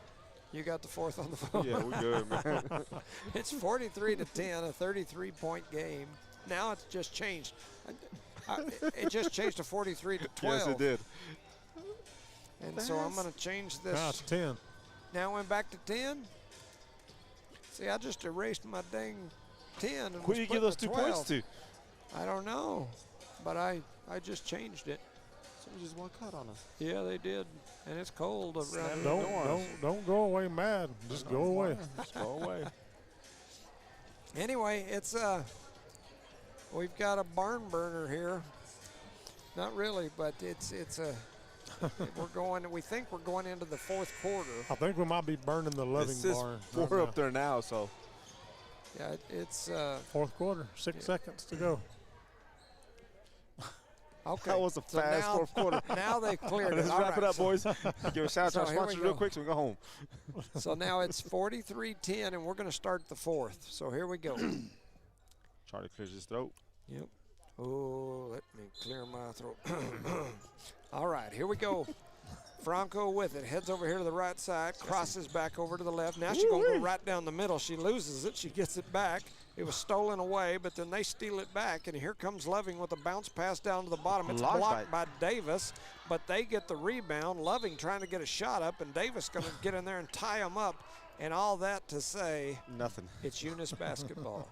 You got the 4th on the phone? Yeah, we're good, man. It's 43-10, a 33-point game. Now it's just changed. It just changed to 43-12. Yes, it did. And so I'm going to change this. Now it's 10. Now I'm back to 10. See, I just erased my dang 10. And Who do you give those 2 points to? I don't know, but I just changed it. Somebody just walked out on us. Yeah, they did, and it's cold around. Don't go away mad. Just go away. Just go away. Anyway, it's we've got a barn burner here. Not really, but it's a. We think we're going into the 4th quarter. I think we might be burning the Loving barn. It's 4 up there now, so. Yeah, it's 4th quarter, 6 seconds to go. Okay. That was a fast 4th quarter. Now they've cleared it. Let's wrap it up, boys. Give a shout out to our sponsors real quick so we go home. So now it's 43-10, and we're going to start the 4th. So here we go. Charlie clears his throat. Yep. Oh, let me clear my throat. All right, here we go. Franco with it, heads over here to the right side, crosses back over to the left. Now she's going to go right down the middle. She loses it. She gets it back. It was stolen away, but then they steal it back, and here comes Loving with a bounce pass down to the bottom. It's blocked by Davis, but they get the rebound. Loving trying to get a shot up, and Davis going to get in there and tie them up, and all that to say nothing. It's Eunice basketball.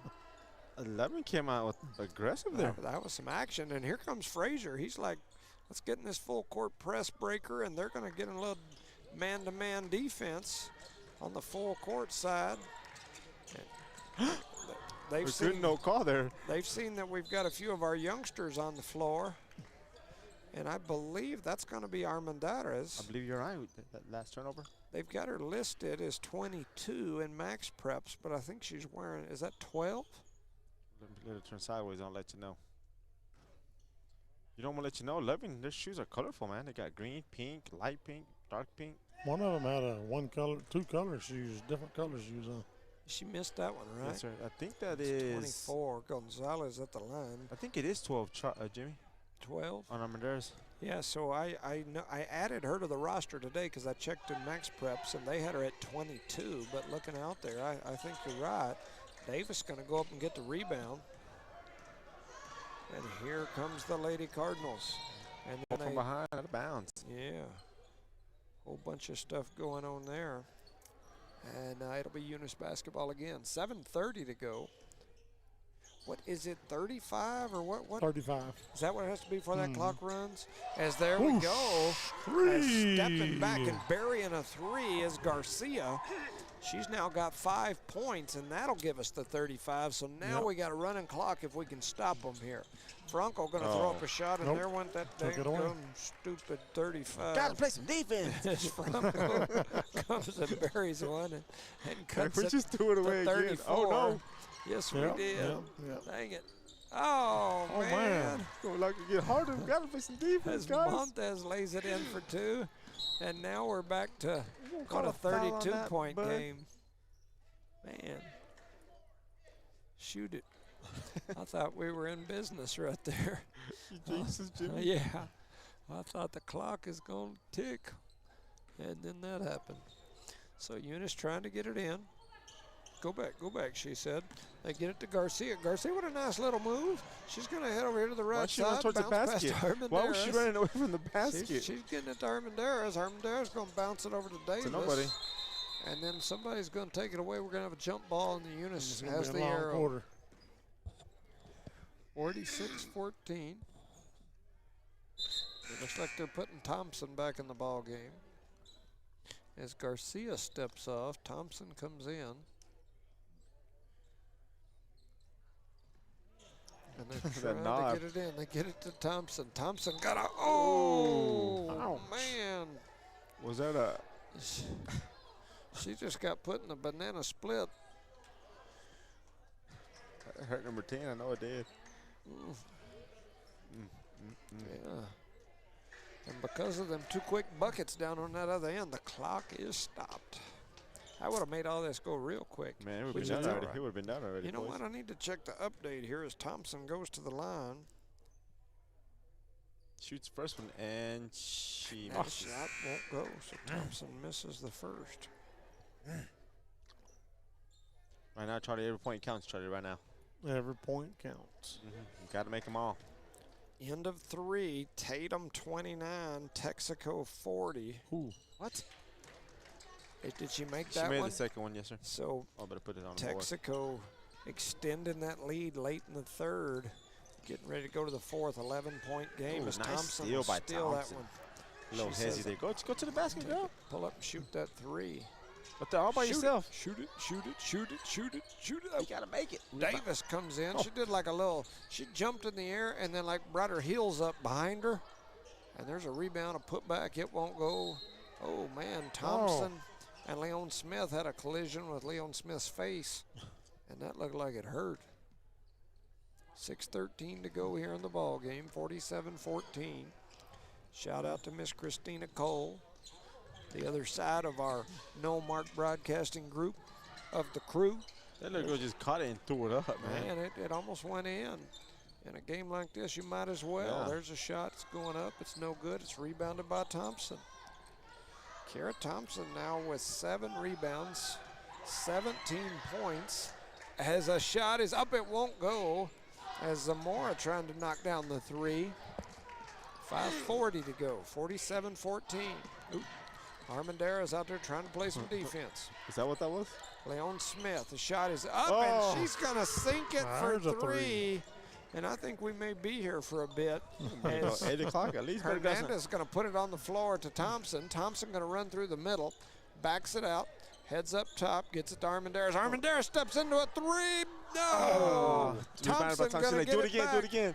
11 came out with aggressive there. That was some action, and here comes Frazier. He's like, let's get in this full court press breaker, and they're going to get in a little man-to-man defense on the full court side. They've seen no call there. They've seen that we've got a few of our youngsters on the floor, and I believe that's going to be Armendariz. I believe you're right with that last turnover. They've got her listed as 22 in max preps, but I think she's wearing, is that 12? Let it turn sideways, I'll let you know. You don't want to let you know, Loving, their shoes are colorful, man. They got green, pink, light pink, dark pink. One of them had a 2 color shoes, different color shoes on. She missed that one, right? Yes, sir. I think that it's is 24. Gonzalez at the line. I think it is 12, Jimmy. 12? On Armendariz. Yeah, so I added her to the roster today because I checked in max preps, and they had her at 22. But looking out there, I think you're right. Davis going to go up and get the rebound. And here comes the Lady Cardinals. And then from behind, out of bounds. Yeah. Whole bunch of stuff going on there. And it'll be Eunice basketball again. 7:30 to go. What is it, 35 or what? 35. Is that what it has to be before that clock runs? As there we go. As stepping back and burying a 3 is Garcia. She's now got 5 points, and that'll give us the 35. So now we got a running clock if we can stop them here. Franco going to throw up a shot, and there went that dang stupid 35. Got to play some defense. Franco comes and buries one and cuts we just threw it away to 34. again. Oh, no. Yes, we did. Dang it. Oh, man. It's like to get harder. We got to play some defense, guys. Montez lays it in for 2. And now we're back to a 32-point game. Man. Shoot it. I thought we were in business right there. Jimmy. Yeah. I thought the clock is going to tick. And then that happened. So Eunice trying to get it in. Go back, she said. They get it to Garcia. Garcia with a nice little move. She's going to head over here to the right side. Towards the basket? Why was she running away from the basket? She's getting it to Armendariz. Armendariz going to bounce it over to Davis. To nobody. And then somebody's going to take it away. We're going to have a jump ball, and the Eunice has the long arrow. quarter. 46-14. It looks like they're putting Thompson back in the ball game. As Garcia steps off, Thompson comes in. And they're trying to get it in. They get it to Thompson. Thompson got a, oh, man. Was that a? She just got put in a banana split. That hurt number 10, I know it did. Yeah. And because of them 2 quick buckets down on that other end, the clock is stopped. I would have made all this go real quick. Man, it would have been done already. It would have been done already. You know what? I need to check the update here as Thompson goes to the line. Shoots first one, and she That misses. shot won't go, so Thompson misses the first. Right now, Charlie, every point counts, Charlie, right now. Every point counts. You got to make them all. End of 3, Tatum 29, Texaco 40. Ooh. What? Did she make She that made one? the second one, yes, sir. So I better put it on the board. Texaco extending that lead late in the third. Getting ready to go to the fourth 11-point game. Ooh, As nice Thompson steal will by steal Thompson. that one. A little She hezzy says, there. Go to the basket, girl. Pull up and shoot that 3. But all by yourself. Shoot it. You got to make it. Davis comes in. She did like a little, she jumped in the air and then like brought her heels up behind her. And there's a rebound, a putback. It won't go. Oh, man. Thompson and Leon Smith had a collision with Leon Smith's face. And that looked like it hurt. 6:13 to go here in the ball game. 47-14. Shout out to Miss Christina Cole, the other side of our No Mark Broadcasting group of the crew. That little girl just caught it and threw it up, man. Man, it almost went in. In a game like this, you might as well. Yeah. There's a shot. It's going up. It's no good. It's rebounded by Thompson. Kara Thompson now with 7 rebounds, 17 points. As a shot is up, it won't go. As Zamora trying to knock down the 3. 5:40 to go, 47-14. Armendariz out there trying to play some defense. Is that what that was? Leon Smith, the shot is up, and she's going to sink it for 3. And I think we may be here for a bit. As 8 o'clock at least. Hernandez is going to put it on the floor to Thompson. Thompson going to run through the middle, backs it out, heads up top, gets it to Armendariz. Armendariz steps into a 3. No! Thompson going to get it back. Do it again.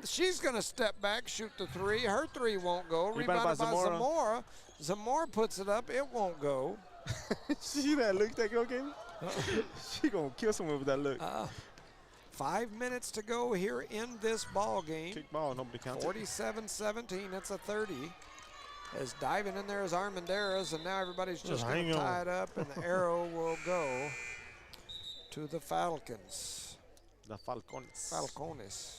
She's going to step back, shoot the 3. Her 3 won't go. Rebounded by Zamora. Zamora puts it up. It won't go. See that look that girl gave me? She going to kill someone with that look. 5 minutes to go here in this ball game. Kick ball, nobody counts. 47-17. That's a 30. As diving in there is Armendariz, and now everybody's just going to tie it up, and the arrow will go to the Falcons. The Falcons. Falcones.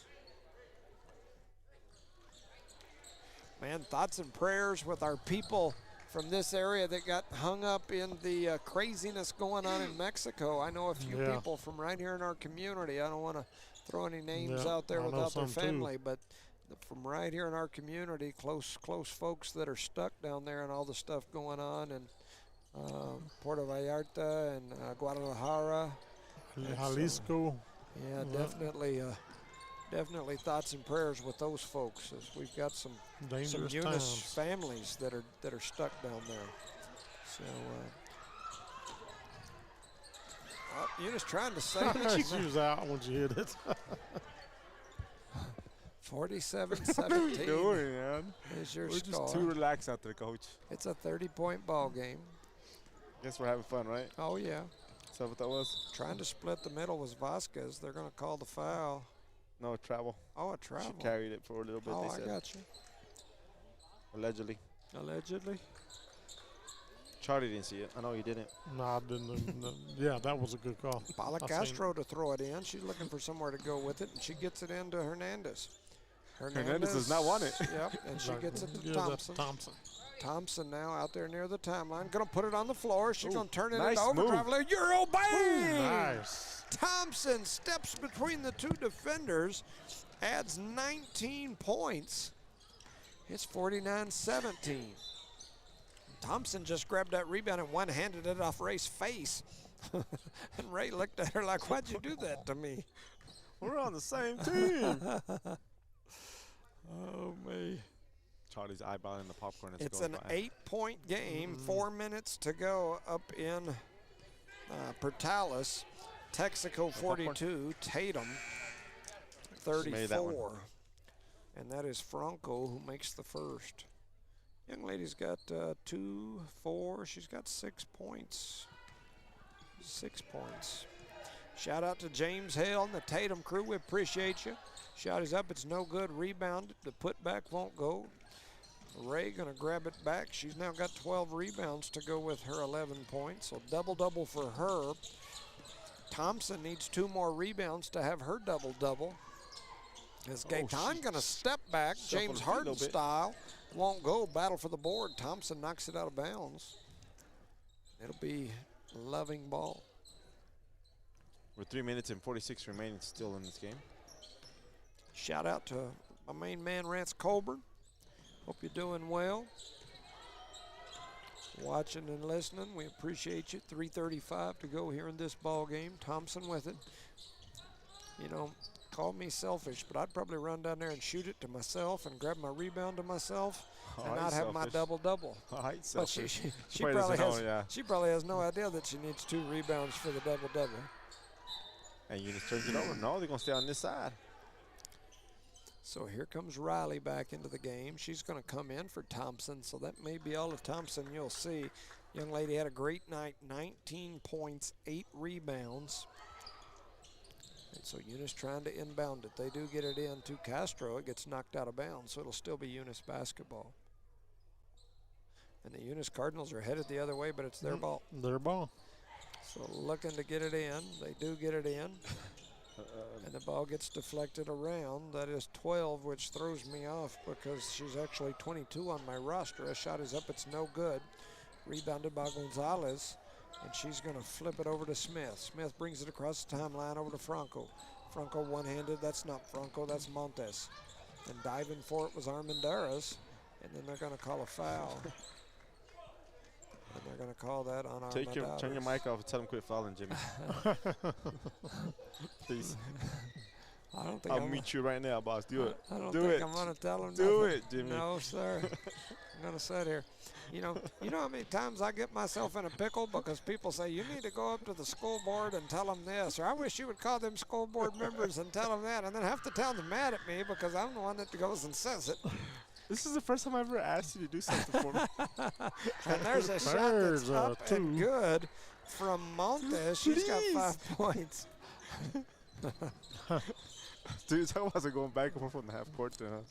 Man, thoughts and prayers with our people from this area that got hung up in the craziness going on in Mexico. I know a few people from right here in our community. I don't want to throw any names out there without their family, but from right here in our community, close folks that are stuck down there and all the stuff going on, and Puerto Vallarta and Guadalajara. Jalisco. Yeah, definitely thoughts and prayers with those folks, as we've got some Eunice families that are stuck down there. So Eunice trying to save it. She was out when she hit it. 47-17. What are you doing, man? Is your We're score. just too relaxed out there, Coach. It's a 30-point ball game. Guess we're having fun, right? Oh, yeah. Is that what that was? Trying to split the middle was Vasquez. They're going to call the foul. No, travel. Oh, a travel. She carried it for a little bit, Oh, they I said. got you. Allegedly. Allegedly. Charlie didn't see it. I know he didn't. No, I didn't. No. Yeah, that was a good call. Paula Castro to throw it in. She's looking for somewhere to go with it, and she gets it into Hernandez. Hernandez does not want it. Yep, and she gets it to Thompson. Thompson now out there near the timeline. Going to put it on the floor. She's going to turn it nice into overdrive. Euro bang! Nice. Thompson steps between the two defenders, adds 19 points. It's 49-17. Thompson just grabbed that rebound and one-handed it off Ray's face. And Ray looked at her like, why'd you do that to me? We're on the same team. Oh, me. Charlie's eyeballing the popcorn. It's an 8-point game, 4 minutes to go up in Portales. Texaco 42, Tatum 34. And that is Franco who makes the first. Young lady's got 2, 4, she's got 6 points. 6 points. Shout out to James Hale and the Tatum crew, we appreciate you. Shot is up, it's no good, rebound, the putback won't go. Ray gonna grab it back. She's now got 12 rebounds to go with her 11 points, so double-double for her. Thompson needs 2 more rebounds to have her double-double. As Gaetan gonna step back, James Harden style, won't go, battle for the board. Thompson knocks it out of bounds. It'll be Loving ball. With 3 minutes and 46 remaining still in this game. Shout out to my main man, Rance Colburn. Hope you're doing well. Watching and listening, we appreciate you. 3:35 to go here in this ball game. Thompson with it. You know, call me selfish, but I'd probably run down there and shoot it to myself and grab my rebound to myself and not have my double-double. But she probably has no idea that she needs 2 rebounds for the double-double. And Eunice turns it over. No, they're going to stay on this side. So here comes Riley back into the game. She's going to come in for Thompson, so that may be all of Thompson you'll see. Young lady had a great night, 19 points, 8 rebounds. And so Eunice trying to inbound it. They do get it in to Castro. It gets knocked out of bounds, so it'll still be Eunice basketball. And the Eunice Cardinals are headed the other way, but it's their ball. Their ball. So looking to get it in. They do get it in. And the ball gets deflected around. That is 12, which throws me off because she's actually 22 on my roster. A shot is up, it's no good. Rebounded by Gonzalez, and she's going to flip it over to Smith. Smith brings it across the timeline over to Franco. Franco one-handed, that's not Franco, that's Montes. And diving for it was Armendariz, and then they're going to call a foul. And they're going to call that on Armendariz. Turn your mic off and tell them quit fouling, Jimmy. Please. I don't think I'll meet you right now, boss. Do it. I don't think I'm going to tell him Do nothing. it, Jimmy. No, sir. I'm going to sit here. You know how many times I get myself in a pickle because people say, you need to go up to the school board and tell them this, or I wish you would call them school board members and tell them that, and then half the town they're mad at me because I'm the one that goes and says it. This is the first time I ever asked you to do something for me. And there's a shot that's up and good from Montes. She's got 5 points. Dude, I wasn't going back and forth on the half court then, huh?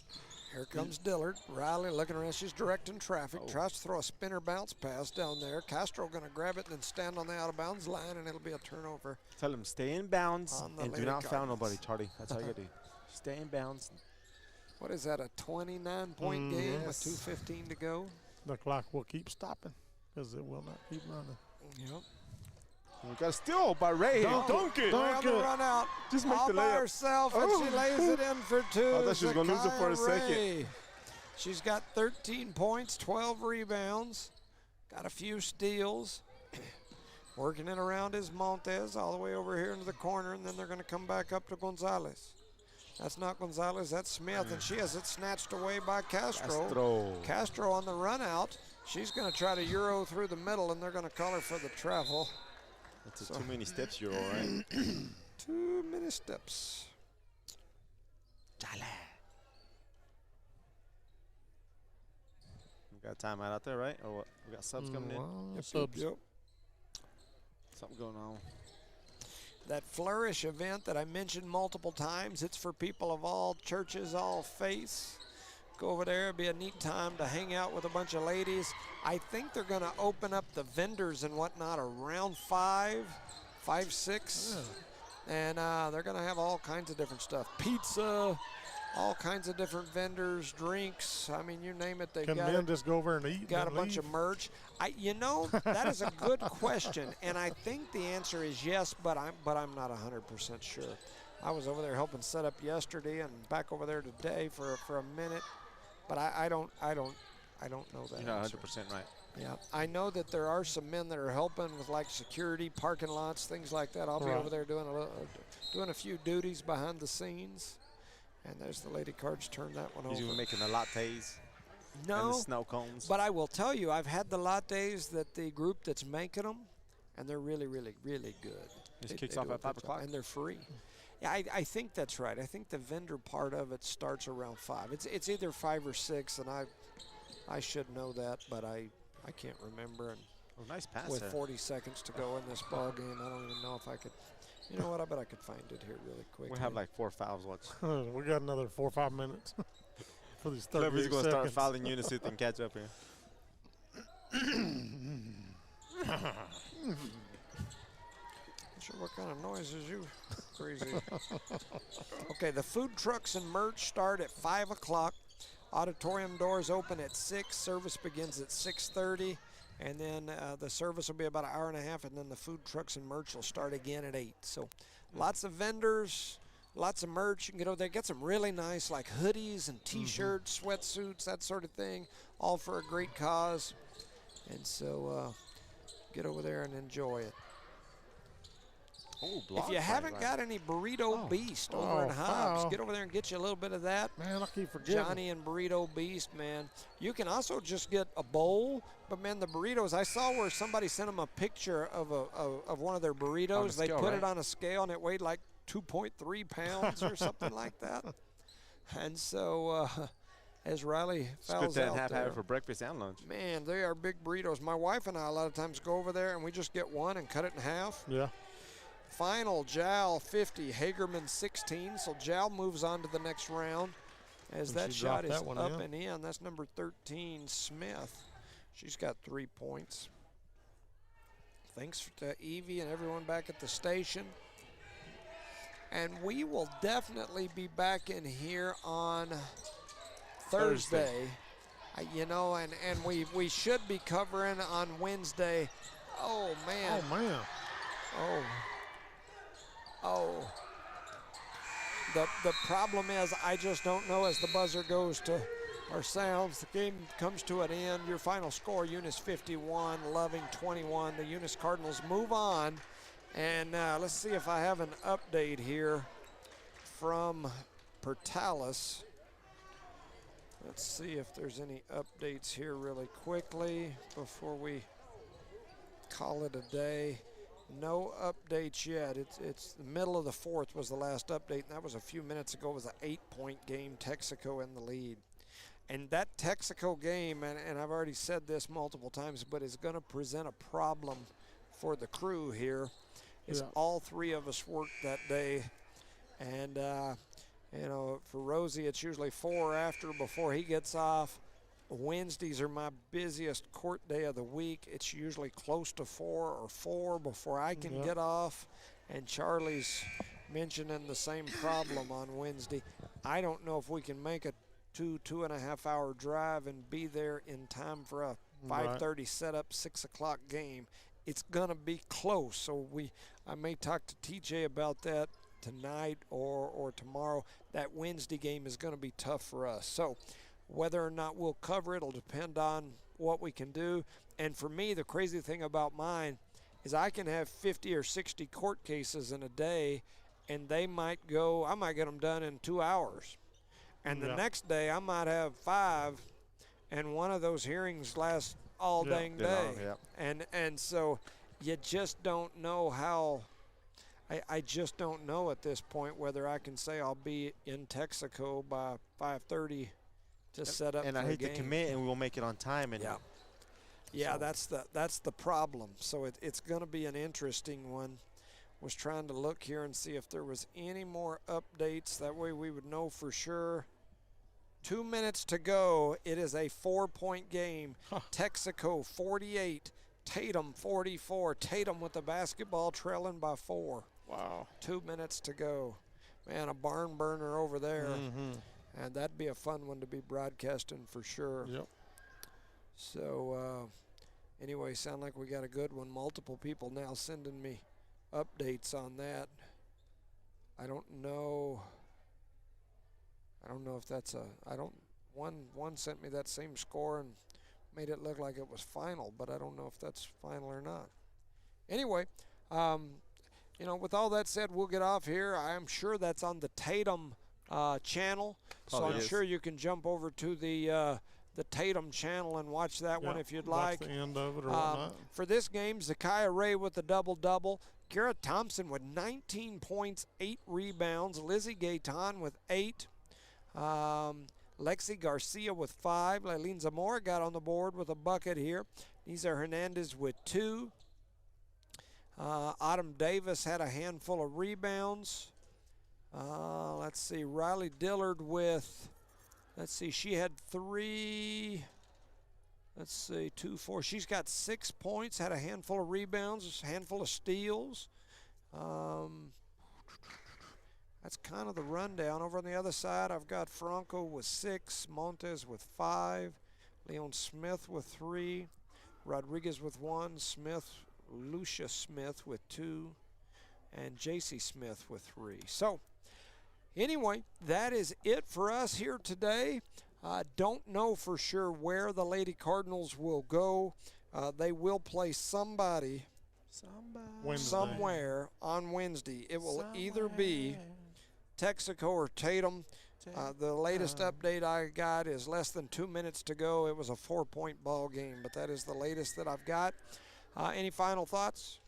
Here comes Dillard. Riley looking around. She's directing traffic. Tries to throw a spinner bounce pass down there. Castro going to grab it and then stand on the out-of-bounds line, and it'll be a turnover. Tell him stay in bounds and do not foul nobody, Charlie. That's all you got to do. Stay in bounds. What is that, a 29-point game with 2:15 to go? The clock will keep stopping because it will not keep running. Yep. We got a steal by Ray. Dunk it. On the run out. Just make all the by layup. herself, and she lays it in for 2. I thought she was going to lose it for a second. She's got 13 points, 12 rebounds, got a few steals. Working it around is Montes all the way over here into the corner, and then they're going to come back up to Gonzalez. That's not Gonzalez, that's Smith, and she has it snatched away by Castro. Castro on the run out. She's going to try to Euro through the middle, and they're going to call her for the travel. That's too many steps, Euro, right? Too many steps. We got a timeout out there, right? Or what? We got subs coming in? Subs. Yep. Something going on. That Flourish event that I mentioned multiple times, it's for people of all churches, all faiths. Go over there, it'd be a neat time to hang out with a bunch of ladies. I think they're gonna open up the vendors and whatnot around 5, 6. And they're gonna have all kinds of different stuff. Pizza, all kinds of different vendors, drinks. I mean, you name it, they've Can got men it. just go over and eat? Got a and bunch leave? of merch. That is a good question, and I think the answer is yes, but I'm not 100% sure. I was over there helping set up yesterday, and back over there today for a minute, but I don't know that. You're not answer. 100% right. Yeah, I know that there are some men that are helping with like security, parking lots, things like that. I'll be Right. over there doing a few duties behind the scenes. And there's the lady cards. Turn that one He's over. even making the lattes and the No, snow cones. but I will tell you, I've had the lattes that the group that's making them, and they're really, really, really good. This kicks off do a at 5 good job, o'clock. and they're free. Yeah, I think that's right. I think the vendor part of it starts around 5. It's either 5 or 6, and I should know that, but I can't remember. And Oh, nice pass with there. 40 seconds to go in this ball game, I don't even know if I could. You know what? I bet I could find it here really quick. We have like 4 fouls. Watch. We got another 4 or 5 minutes for these 30 Whoever's going to start seconds. fouling Eunice and catch up here. Not sure what kind of noises you crazy. Okay, the food trucks and merch start at 5 o'clock. Auditorium doors open at 6. Service begins at 6:30. And then the service will be about an hour and a half, and then the food trucks and merch will start again at 8. So lots of vendors, lots of merch. You can get over there, get some really nice like hoodies and T-shirts, sweatsuits, that sort of thing, all for a great cause. And so get over there and enjoy it. Oh, If you haven't got any Burrito Beast over in Hobbs, foul. get over there and get you a little bit of that. Man, I keep forgetting. Johnny and Burrito Beast, man. You can also just get a bowl, but man, the burritos, I saw where somebody sent them a picture of one of their burritos. They scale, put right? it on a scale and it weighed like 2.3 pounds or something like that. And so as Riley fouls Split that in out half, there, have it for breakfast and lunch. man, they are big burritos. My wife and I a lot of times go over there and we just get one and cut it in half. Yeah. Final, Jal 50, Hagerman 16. So Jal moves on to the next round as And that she shot dropped is that one up in. and in. That's number 13, Smith. She's got 3 points. Thanks to Evie and everyone back at the station. And we will definitely be back in here on Thursday. You know, and we should be covering on Wednesday. Oh, man. Oh, man. Oh. The problem is I just don't know as the buzzer goes to or sounds, the game comes to an end. Your final score, Eunice 51, Loving 21. The Eunice Cardinals move on. And let's see if I have an update here from Portales. Let's see if there's any updates here really quickly before we call it a day. No updates yet. It's the middle of the 4th was the last update, and that was a few minutes ago. It was an 8-point game, Texaco in the lead. And that Texaco game, and I've already said this multiple times, but is going to present a problem for the crew here. Is all 3 of us worked that day. And, you know, for Rosie, it's usually 4 after before he gets off. Wednesdays are my busiest court day of the week. It's usually close to 4 or 4 before I can get off. And Charlie's mentioning the same problem on Wednesday. I don't know if we can make a 2.5 hour drive and be there in time for a 5:30 setup, 6 o'clock game. It's gonna be close. So I may talk to TJ about that tonight or tomorrow. That Wednesday game is gonna be tough for us. So whether or not we'll cover it will depend on what we can do. And for me, the crazy thing about mine is I can have 50 or 60 court cases in a day, and I might get them done in 2 hours. And the next day I might have 5, and one of those hearings lasts all dang day. And so you just don't know how. I just don't know at this point whether I can say I'll be in Texaco by 5:30 to set up. And for I hate the to game. commit, and we won't make it on time. And Yeah, that's the problem. So it's going to be an interesting one. Was trying to look here and see if there was any more updates. That way we would know for sure. 2 minutes to go. It is a 4-point game. Texaco 48, Tatum 44. Tatum with the basketball trailing by 4. Wow. 2 minutes to go. Man, a barn burner over there. And that'd be a fun one to be broadcasting for sure. Yep. So anyway, sound like we got a good one. Multiple people now sending me updates on that. I don't know if that's one sent me that same score and made it look like it was final, but I don't know if that's final or not. Anyway, with all that said, we'll get off here. I'm sure that's on the Tatum channel, so I'm sure you can jump over to the Tatum channel and watch that one if you'd like. Watch the end of it or whatnot. For this game, Zakiah Ray with the double-double. Garrett Thompson with 19 points, 8 rebounds. Lizzie Gayton with 8. Lexi Garcia with 5. Lailene Zamora got on the board with a bucket here. Nisa Hernandez with 2. Autumn Davis had a handful of rebounds. Let's see, Riley Dillard with, she had 3. 2, 4. She's got 6 points, had a handful of rebounds, a handful of steals. That's kind of the rundown. Over on the other side, I've got Franco with 6, Montes with 5, Leon Smith with 3, Rodriguez with 1, Lucia Smith with 2, and J.C. Smith with 3. So, anyway, that is it for us here today. Don't know for sure where the Lady Cardinals will go. They will play somebody somewhere on Wednesday. It will either be Texaco or Tatum. The latest update I got is less than 2 minutes to go. It was a 4-point ball game, but that is the latest that I've got. Any final thoughts?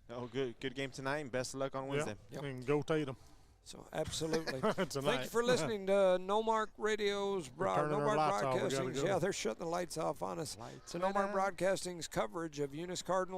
Oh, good game tonight, and best of luck on Wednesday. Yep. And go Tatum. So absolutely. Thank you for listening to No Mark Radio's No Mark Broadcasting's. Yeah, they're shutting the lights off on us. So No Mark Broadcasting's coverage of Eunice Cardinals